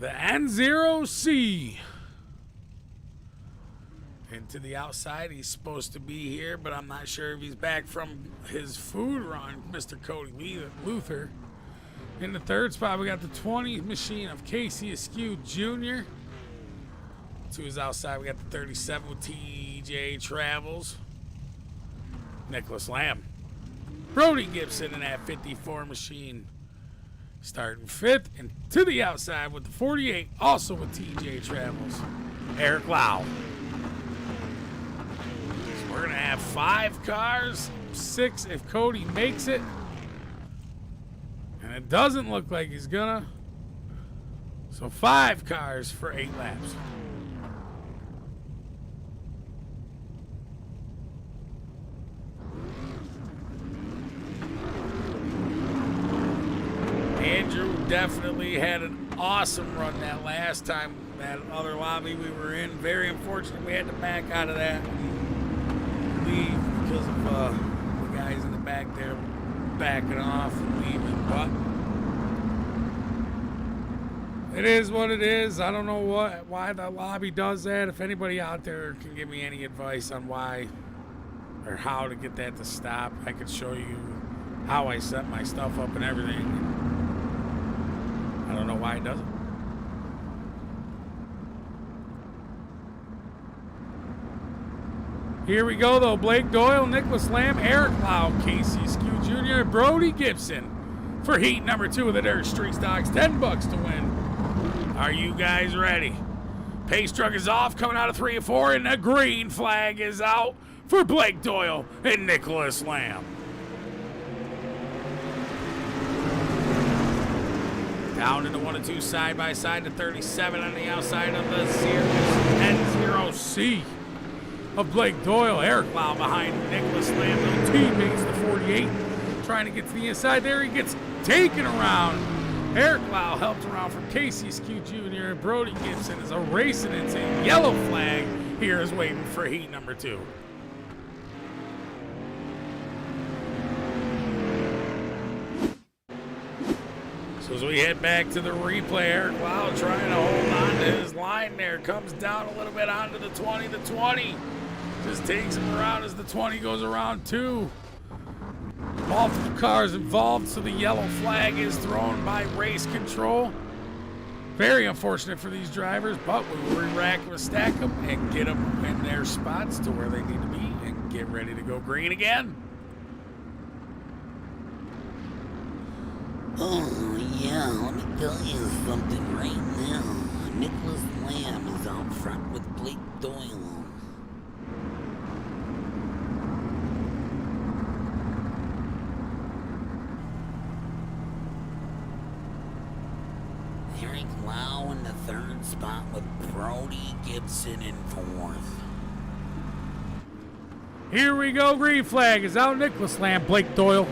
The N0C. And to the outside, he's supposed to be here, but I'm not sure if he's back from his food run, Mr. Cody Luther. In the 3rd spot, we got the 20 machine of Casey Askew Jr. To his outside, we got the 37 with TJ Travels. Nicholas Lamb. Brody Gibson in that 54 machine. Starting 5th, and to the outside with the 48, also with TJ Travels. Eric Lau. We're gonna have 5 cars, 6 if Cody makes it. And it doesn't look like he's gonna. So 5 cars for 8 laps. Andrew definitely had an awesome run that last time, that other lobby we were in. Very unfortunate we had to back out of that and leave because of the guys in the back there backing off and leaving. But it is what it is. I don't know why the lobby does that. If anybody out there can give me any advice on why or how to get that to stop, I could show you how I set my stuff up and everything. I don't know why it doesn't. Here we go, though. Blake Doyle, Nicholas Lamb, Eric Lau, Casey Askew Jr., Brody Gibson for heat number 2 of the Dirt Street Stocks. $10 to win. Are you guys ready? Pace truck is off, coming out of 3 and 4, and the green flag is out for Blake Doyle and Nicholas Lamb. Down into 1 and 2 side by side to 37 on the outside of the N0C of Blake Doyle. Eric Lau behind Nicholas Lamb. Little teammates, the 48, trying to get to the inside there. He gets taken around. Eric Lau helped around from Casey Askew Jr. and Brody Gibson is a racing into yellow flag. Here is waiting for heat number 2. So as we head back to the replay, Eric Lau trying to hold on to his line there. Comes down a little bit onto the 20. The 20 just takes him around as the 20 goes around 2. Multiple cars involved, so the yellow flag is thrown by race control. Very unfortunate for these drivers, but we will re-rack and stack them and get them in their spots to where they need to be and get ready to go green again. Oh, yeah, let me tell you something right now. Nicholas Lamb is out front with Blake Doyle. Eric Lau in the 3rd spot with Brody Gibson in 4th. Here we go, green flag is out. Nicholas Lamb, Blake Doyle.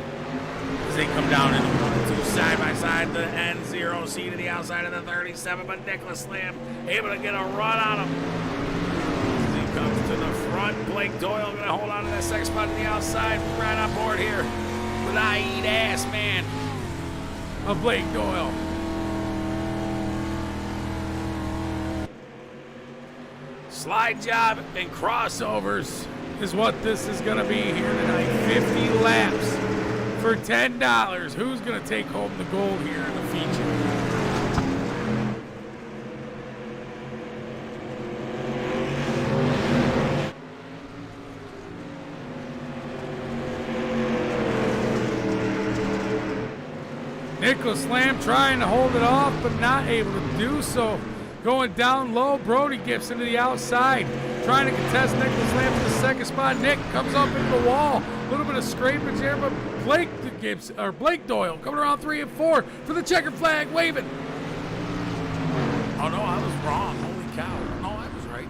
As they come down into 1 and 2 side by side, the N0C to the outside of the 37, but Nicholas Lamb able to get a run on him. As he comes to the front, Blake Doyle going to hold on to that 2nd spot to the outside. Right on board here with I.E. ass man of Blake Doyle. Slide job and crossovers is what this is going to be here tonight. 50 laps for $10. Who's going to take home the gold here in the feature? Nicholas Lamb trying to hold it off, but not able to do so. Going down low, Brody Gibson to the outside, trying to contest Nicholas Lamb for the 2nd spot. Nick comes up into the wall. A little bit of scrapage here, but Blake Doyle coming around 3 and 4 for the checkered flag, waving. Oh no, I was wrong. Holy cow. No, I was right.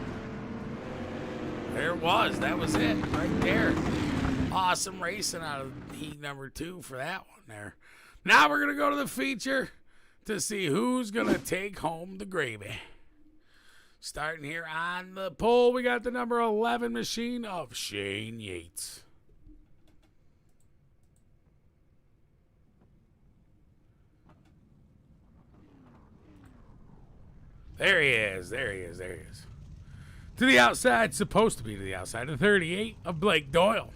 There it was. That was it right there. Awesome racing out of heat number 2 for that one there. Now we're going to go to the feature to see who's going to take home the gravy. Starting here on the pole, we got the number 11 machine of Shane Yates. There he is. There he is. There he is. To the outside, supposed to be to the outside, the 38 of Blake Doyle.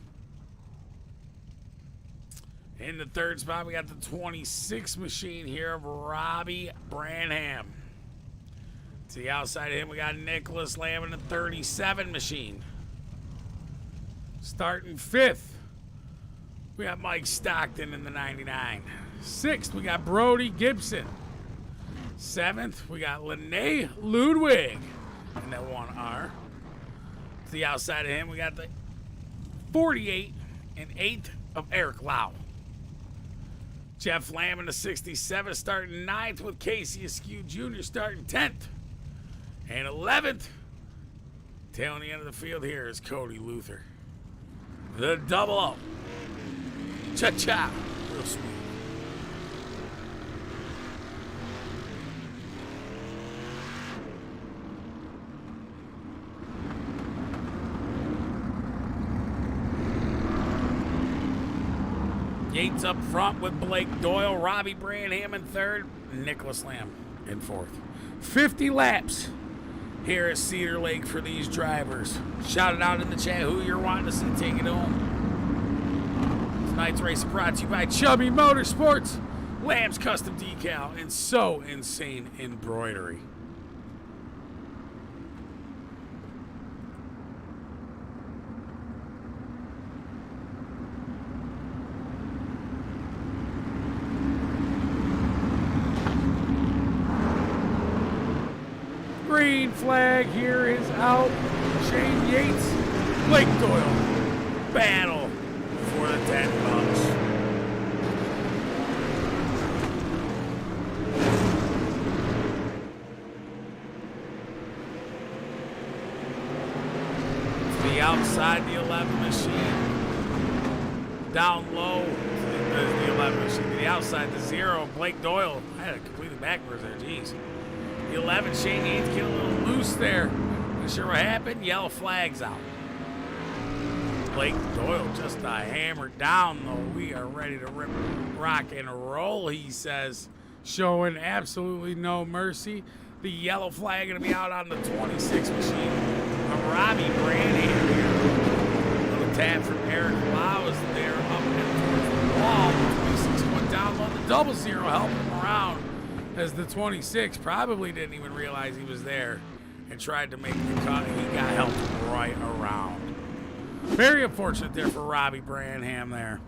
In the 3rd spot, we got the 26 machine here of Robbie Branham. To the outside of him, we got Nicholas Lamb in the 37 machine. Starting 5th, we got Mike Stockton in the 99. 6th, we got Brody Gibson. 7th, we got Lene Ludwig in that 1R. To the outside of him, we got the 48 and 8th of Eric Lau. Jeff Lamb in the 67 starting 9th with Casey Askew Jr. starting 10th. And 11th, tailing the end of the field here is Cody Luther. The double O. Cha-cha. Real sweet. Yates up front with Blake Doyle, Robbie Branham in third, Nicholas Lamb in fourth. 50 laps here at Cedar Lake for these drivers. Shout it out in the chat who you're wanting to see take it home. Tonight's race brought to you by Chubby Motorsports, Lamb's Custom Decal, and So Insane Embroidery. Green flag here is out. Shane Yates, Blake Doyle. Battle for the $10. To the outside, the 11 machine. Down low, the 11 machine. To the outside, the 0. Blake Doyle. I had it completely backwards there. Jeez. The 11, Shane Yates get a little loose there. Not sure what happened. Yellow flag's out. Blake Doyle just hammered down, though. We are ready to rip, rock, and roll, he says. Showing absolutely no mercy. The yellow flag going to be out on the 26 machine. Robbie Branham here. A little tap from Eric Lau is there up and towards the wall. The 26 went down low. The 00 helping him around. As the 26 probably didn't even realize he was there and tried to make the cut, and he got helped right around. Very unfortunate there for Robbie Branham there.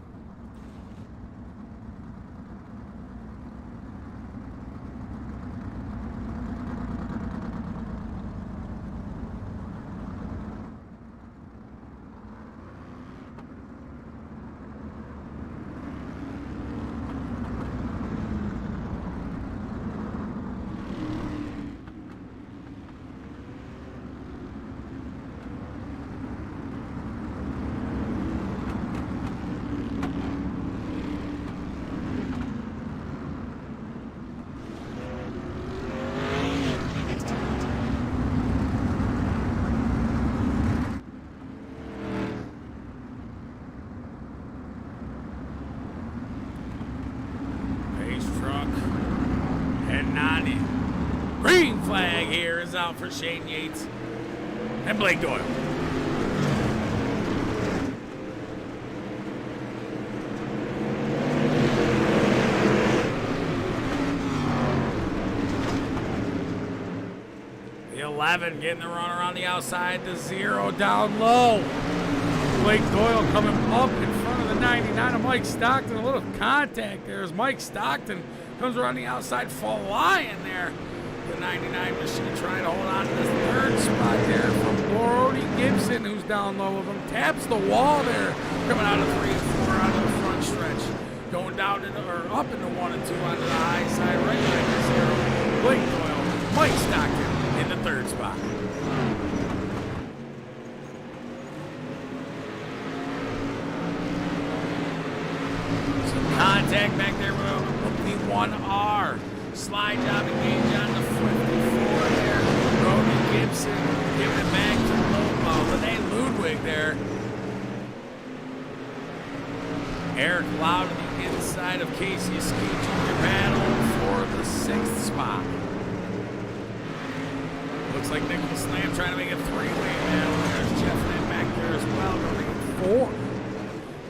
Green flag here is out for Shane Yates and Blake Doyle. The 11 getting the runner on the outside, the 0 down low. Blake Doyle coming up in front of the 99 of Mike Stockton. A little contact there as Mike Stockton comes around the outside, flying there. The 99 machine trying to hold on to this third spot there from Brody Gibson, who's down low with him. Taps the wall there, coming out of 3 and 4 out of the front stretch. Going down into, or up into 1 and 2 onto the high side, right behind the 0. Blake Doyle, Mike Stockton in the third spot. Some contact back there with the 1R. Slide job engaged on the 54 there. Brody Gibson giving it back to Lene Ludwig there. Eric Lau to the inside of Casey Askew Jr. battle for the 6th spot. Looks like Nicholas Lamb trying to make a 3-way battle. There's Jeff Lamb back there as well to lead 4.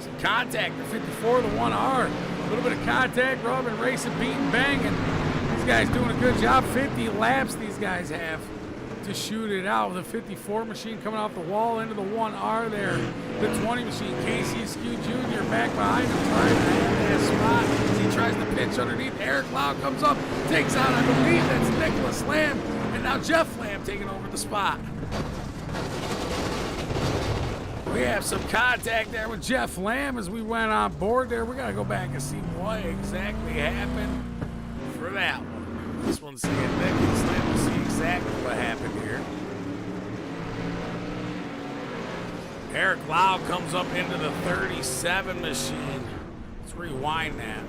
Some contact, the 54, the 1R. A little bit of contact, rubbing, racing, beating, banging. These guys doing a good job. 50 laps these guys have to shoot it out. The 54 machine coming off the wall into the 1R there. The 20 machine, Casey Askew Jr. back behind him, trying to have that spot as he tries to pitch underneath. Eric Lau comes up, takes out, I believe that's Nicholas Lamb, and now Jeff Lamb taking over the spot. We have some contact there with Jeff Lamb as we went on board there. We got to go back and see what exactly happened for that one. This one's saying Nicholas Lamb. We'll see exactly what happened here. Eric Lau comes up into the 37 machine. Let's rewind that.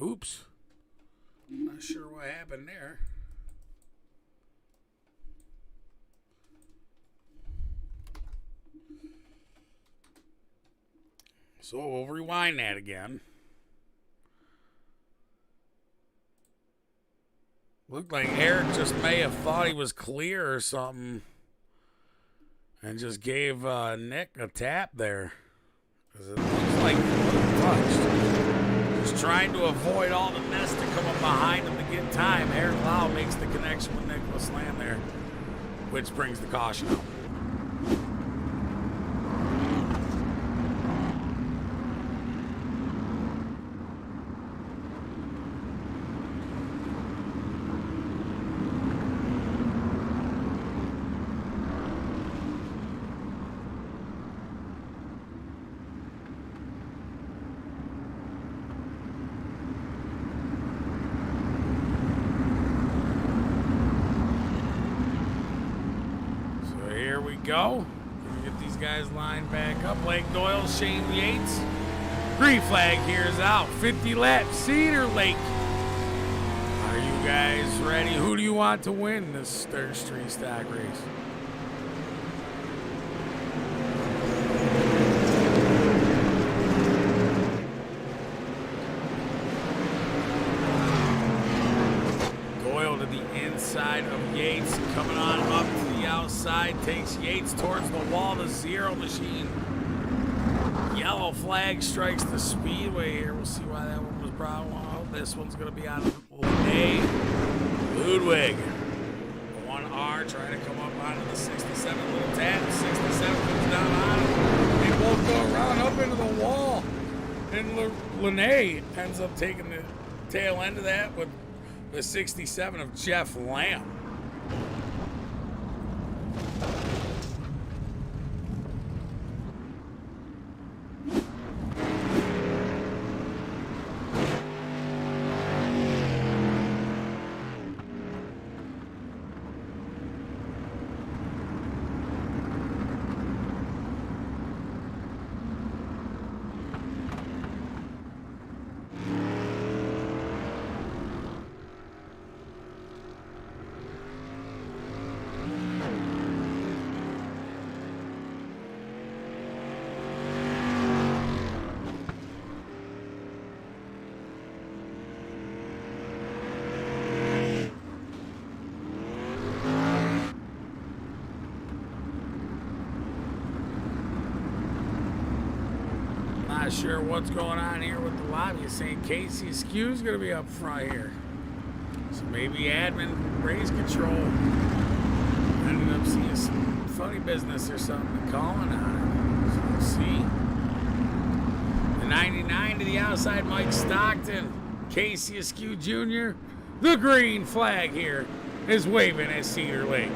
Oops. Not sure what happened there. So we'll rewind that again. Looked like Eric just may have thought he was clear or something and just gave Nick a tap there. 'Cause it looks like he wasn't touched. Just trying to avoid all the mess to come up behind him to get time. Eric Lau makes the connection with Nicholas Lamb there, which brings the caution out. Go. Get these guys lined back up. Blake Doyle, Shane Yates. Green flag here is out. 50 laps, Cedar Lake. Are you guys ready? Who do you want to win this third street stock race? Doyle to the inside of Yates, coming on up to the outside, takes Yates towards the wall. The zero machine. Yellow flag strikes the speedway here. We'll see why that one was brought. Well, this one's going to be on Lene Ludwig. 1R trying to come up onto the 67. Little tad. The 67 comes down on him. They both go around up into the wall. And Lene ends up taking the tail end of that with the 67 of Jeff Lamb. Not sure what's going on here with the lobby. Saying Casey Askew's going to be up front here. So maybe admin race control ended up seeing some funny business or something calling on it. So we'll see. The 99 to the outside, Mike Stockton. Casey Askew Jr. The green flag here is waving at Cedar Lake.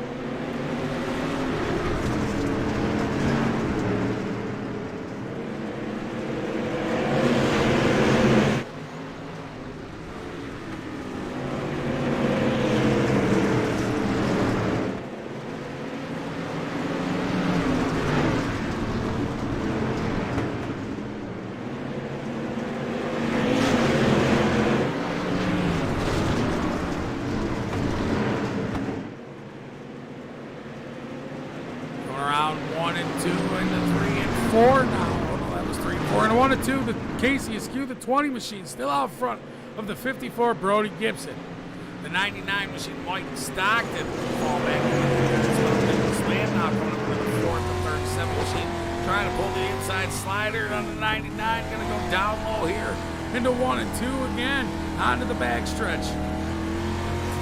The Casey Askew, the 20 machine, still out front of the 54 Brody Gibson. The 99 machine, Mike Stockton, fall back. Slam now coming up with the fourth and 37 machine, trying to pull the inside slider on the 99, going to go down low here into 1 and 2 again, onto the back stretch.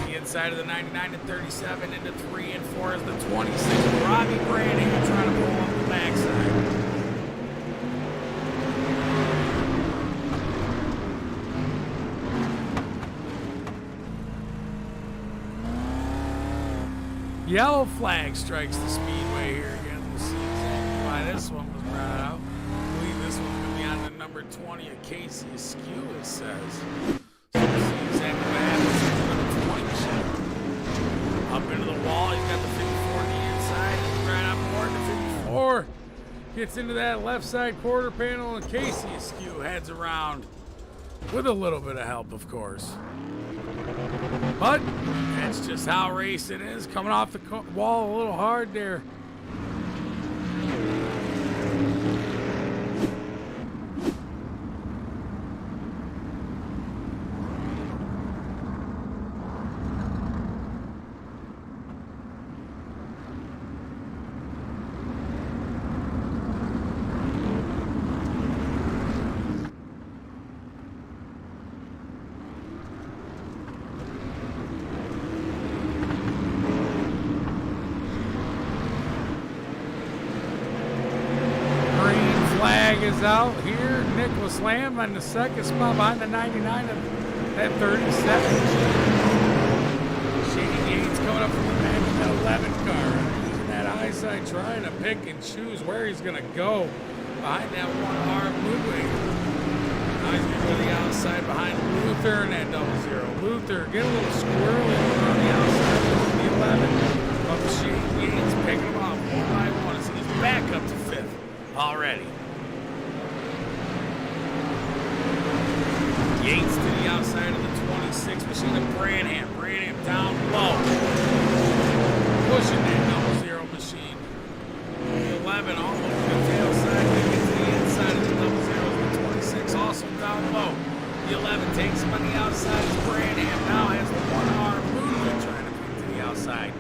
The inside of the 99 and 37 into 3 and 4 is the 26. Robbie Branding trying to pull up the backside. Yellow flag strikes the speedway here again. We'll see exactly right out. I believe this one's going to be on the number 20 of Casey Askew, it says. So we'll see exactly what happens to the number 20 machine. Up into the wall, he's got the 54 on the inside. Right on board the 54. Gets into that left side quarter panel, and Casey Askew heads around with a little bit of help, of course. But that's just how racing is. Coming off the wall a little hard there. Is out here. Nicholas Lamb on the second spot behind the 99 of that 37. Shady Yates coming up from the back of that 11 car. Using that eyesight, trying to pick and choose where he's going to go. Behind that one arm Ludwig. Now he's going to go to the outside behind Luther and that 00. Luther get a little squirrely on the outside of the 11 of Shady Yates, picking him up one by one as he's back up to fifth already. Yates to the outside of the 26 machine of Branham. Branham down low. Pushing that 00 machine. The 11 almost to the tail side. They get to the inside of the 00. The 26 also down low. The 11 takes him on the outside. Branham now has the one arm movement trying to pick to the outside.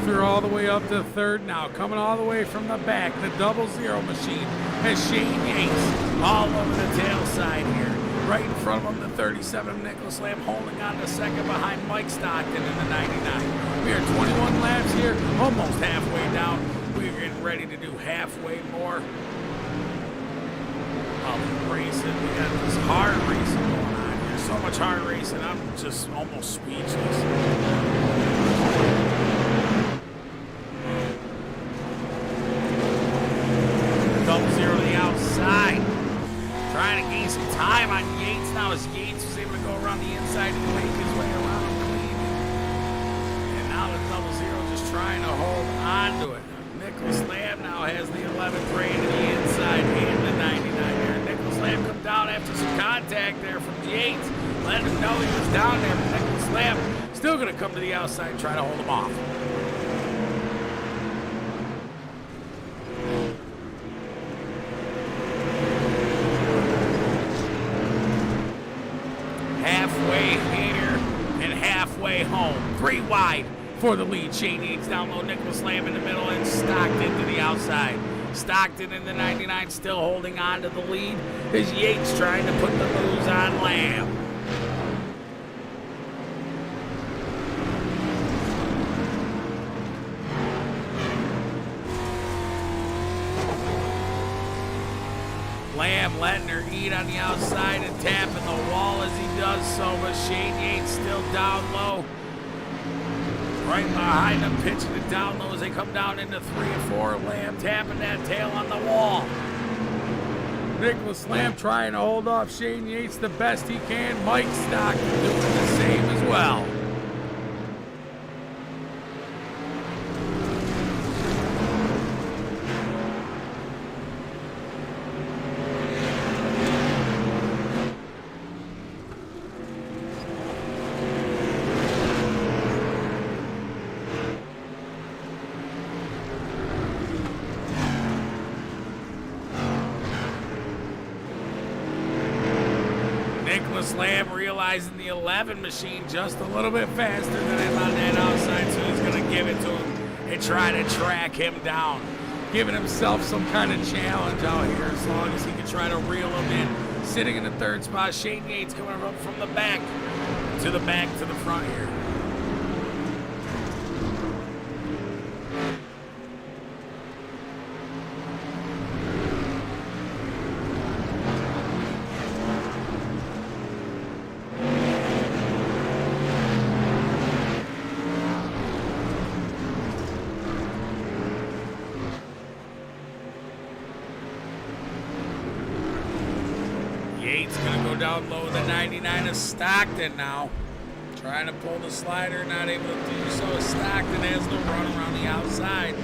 Luther all the way up to third now, coming all the way from the back. The 00 machine has Shane Yates all over the tail side here. Right in front of him, the 37 of Nicholas Lamb holding on to second behind Mike Stockton in the 99. We are 21 laps here, almost halfway down. We're getting ready to do halfway more of racing. We got this hard racing going on here. So much hard racing, I'm just almost speechless. Outside, trying to gain some time on Yates now as Yates was able to go around the inside and make his way around clean. And now the 00 just trying to hold on to it. Nicholas Lamb now has the 11 praying to the inside and the 99 there. Nicholas Lamb come down after some contact there from Yates. Let him know he was down there, but Nicholas Lamb still going to come to the outside and try to hold him off. Home. 3 wide for the lead. Shane Yates down low. Nicholas Lamb in the middle and Stockton to the outside. Stockton in the 99 still holding on to the lead as Yates trying to put the moves on Lamb. Lamb letting her eat on the outside and tapping the wall as he does so, but Shane Yates still down low. Right behind him, pitching it down low as they come down into 3 and 4. Lamb tapping that tail on the wall. Nicholas Lamb trying to hold off Shane Yates the best he can. Mike Stockton doing the same as well. Lamb realizing the 11 machine just a little bit faster than him on that outside, so he's going to give it to him and try to track him down. Giving himself some kind of challenge out here as long as he can try to reel him in. Sitting in the third spot, Shane Yates coming up from the back to the front here. down low. The 99 is Stockton now. Trying to pull the slider, not able to do so. Stockton has the run around the outside.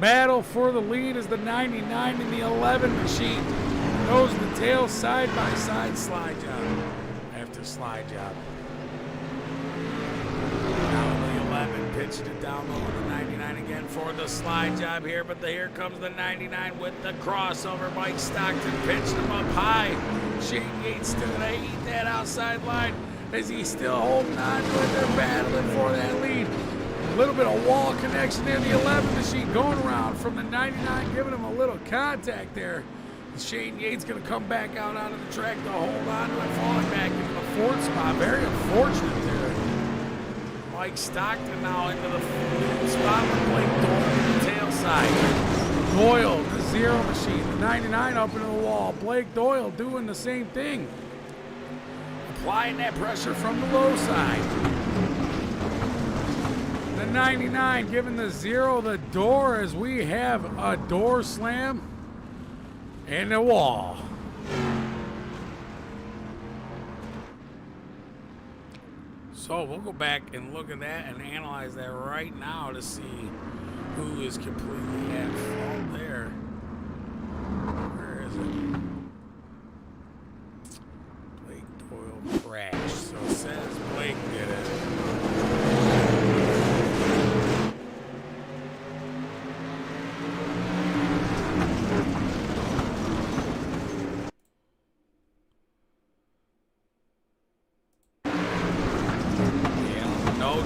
Battle for the lead as the 99 and the 11 machine goes the tail side by side slide job after slide job. Now the 11 pitched it down low to the 99 again for the slide job here, but here comes the 99 with the crossover. Mike Stockton pitched him up high. Shane Yates still gonna eat that outside line as he's still holding on to it. They're battling for that lead. A little bit of wall connection there. The 11 machine going around from the 99, giving him a little contact there. Shane Yates going to come back out onto the track to hold on to it, falling back into the fourth spot. Very unfortunate there. Mike Stockton now into the spot with Blake Doyle on the tail side. Doyle, the 0 machine. The 99 up into the wall. Blake Doyle doing the same thing. Applying that pressure from the low side. The 99 giving the 0 the door as we have a door slam and a wall. So we'll go back and look at that and analyze that right now to see who is completely at fault there. Where is it? Blake Doyle crashed. So it says Blake did it.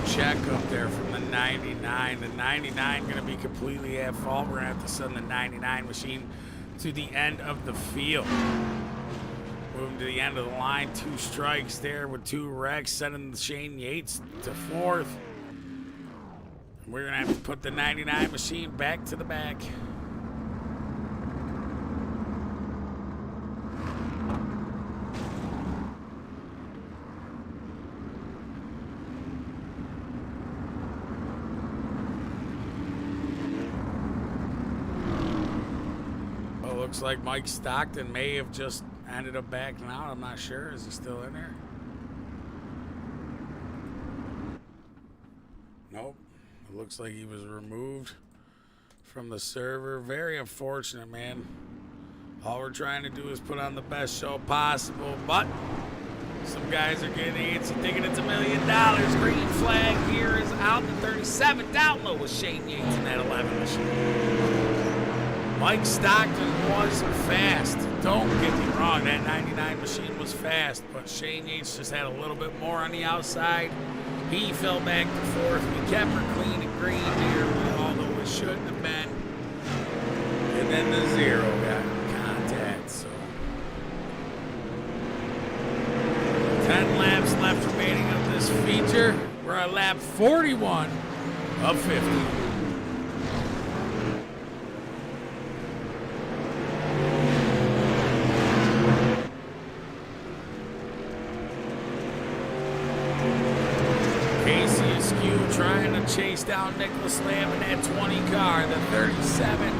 Check up there from the 99. The 99 going to be completely at fault. We're going to have to send the 99 machine to the end of the field. Moving to the end of the line. 2 strikes there with 2 wrecks, sending Shane Yates to 4th. We're going to have to put the 99 machine back to the back. Looks like Mike Stockton may have just ended up backing out. I'm not sure. Is he still in there? Nope. It looks like he was removed from the server. Very unfortunate, man. All we're trying to do is put on the best show possible, but some guys are getting antsy thinking it's $1 million. Green flag here is out. The 37 down low with Shane Yates in that 11 machine. Mike Stockton was fast. Don't get me wrong, that 99 machine was fast, but Shane Yates just had a little bit more on the outside. He fell back to 4th. We kept her clean and green here, although it shouldn't have been. And then the 0 got contact, so. 10 laps left remaining of this feature. We're at lap 41 of 50. Trying to chase down Nicholas Lamb in that 20 car. The 37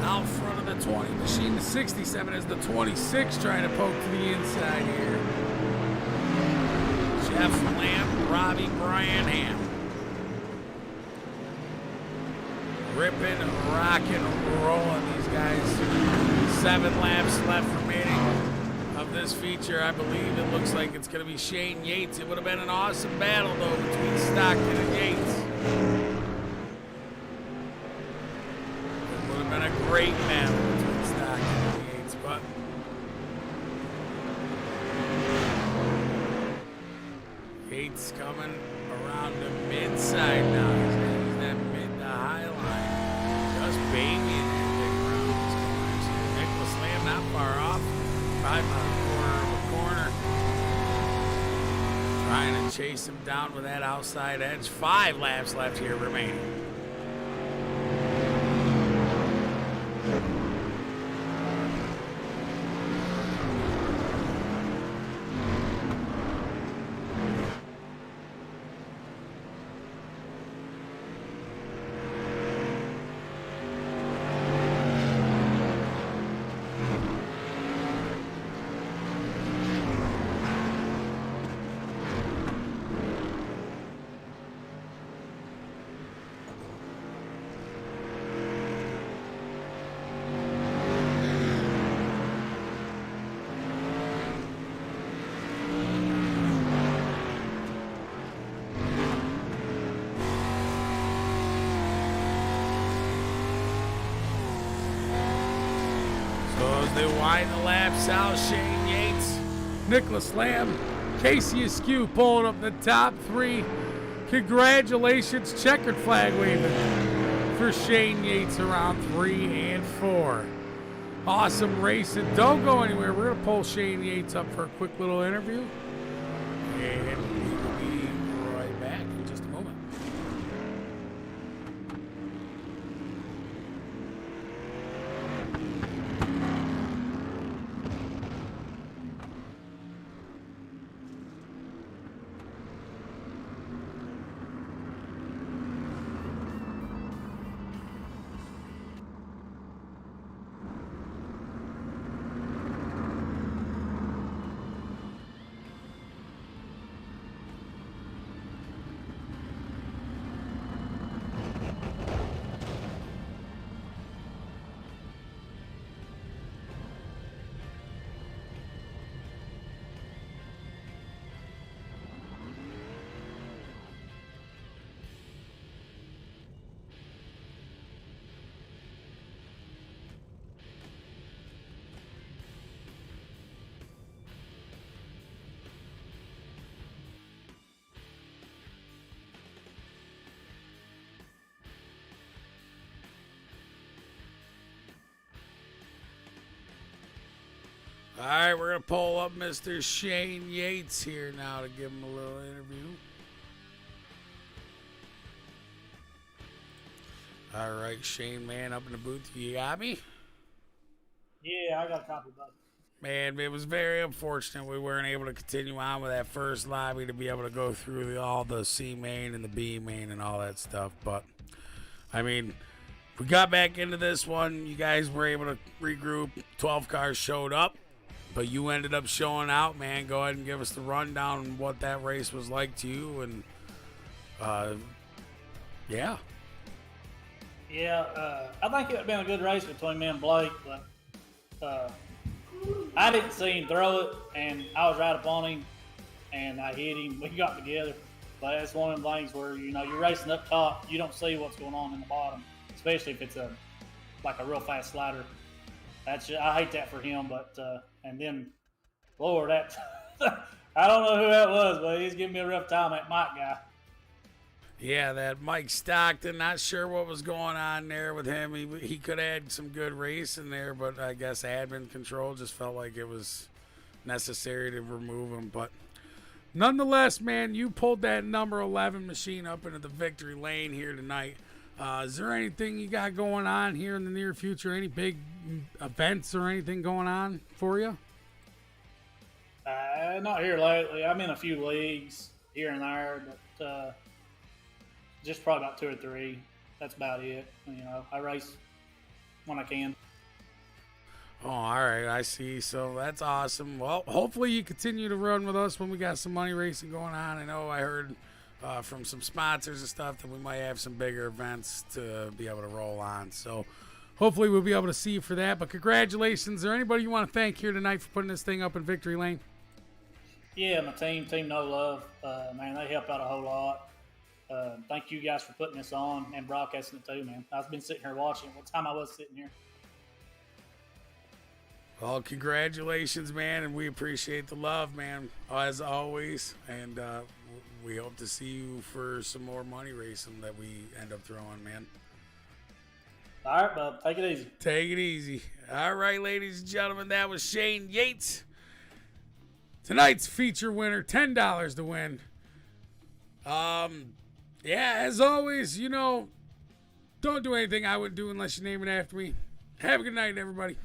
out front of the 20 machine. The 67 is the 26 trying to poke to the inside here. Jeff Lamb, Robbie Branham. Ripping, rocking, rolling these guys. 7 laps left remaining of this feature. I believe it looks like it's going to be Shane Yates. It would have been an awesome battle, though, between Stockton and Yates. It would have been a great battle between Stockton and Yates, but Yates coming around the mid side now. He's that mid to high line. Just babying it. Right by the corner of a corner. Trying to chase him down with that outside edge. 5 laps left here remaining. They wind the laps out. Shane Yates, Nicholas Lamb, Casey Askew pulling up the top 3. Congratulations, checkered flag waving for Shane Yates around 3 and 4. Awesome racing. Don't go anywhere. We're going to pull Shane Yates up for a quick little interview. And we will be right back in just a moment. All right, we're going to pull up Mr. Shane Yates here now to give him a little interview. All right, Shane, man, up in the booth. You got me? Yeah, I got a copy, bud. Man, it was very unfortunate we weren't able to continue on with that first lobby to be able to go through all the C main and the B main and all that stuff. But, I mean, we got back into this one. You guys were able to regroup. 12 cars showed up. But you ended up showing out, man. Go ahead and give us the rundown on what that race was like to you. And, yeah. Yeah, I think it would have been a good race between me and Blake, but I didn't see him throw it, and I was right up on him, and I hit him. We got together. But it's one of them things where, you know, you're racing up top, you don't see what's going on in the bottom, especially if it's like a real fast slider. I hate that for him, but and then, Lord, that I don't know who that was, but he's giving me a rough time, that Mike guy. Yeah, that Mike Stockton, not sure what was going on there with him. He could have had some good racing there, but I guess admin control just felt like it was necessary to remove him. But nonetheless, man, you pulled that number 11 machine up into the victory lane here tonight. Is there anything you got going on here in the near future? Any big events or anything going on for you? Not here lately. I'm in a few leagues here and there, but just probably about 2 or 3. That's about it. You know, I race when I can. Oh, all right. I see. So that's awesome. Well, hopefully you continue to run with us when we got some money racing going on. I know I heard from some sponsors and stuff that we might have some bigger events to be able to roll on. So hopefully we'll be able to see you for that. But congratulations. Is there anybody you want to thank here tonight for putting this thing up in Victory Lane? Yeah, my team No Love, man, they help out a whole lot. Thank you guys for putting this on and broadcasting it too, man. I've been sitting here watching it. What time I was sitting here? Well, congratulations, man, and we appreciate the love, man, as always. And we hope to see you for some more money racing that we end up throwing, man. All right, bub. Take it easy. Take it easy. All right, ladies and gentlemen, that was Shane Yates. Tonight's feature winner, $10 to win. Yeah, as always, you know, don't do anything I wouldn't do unless you name it after me. Have a good night, everybody.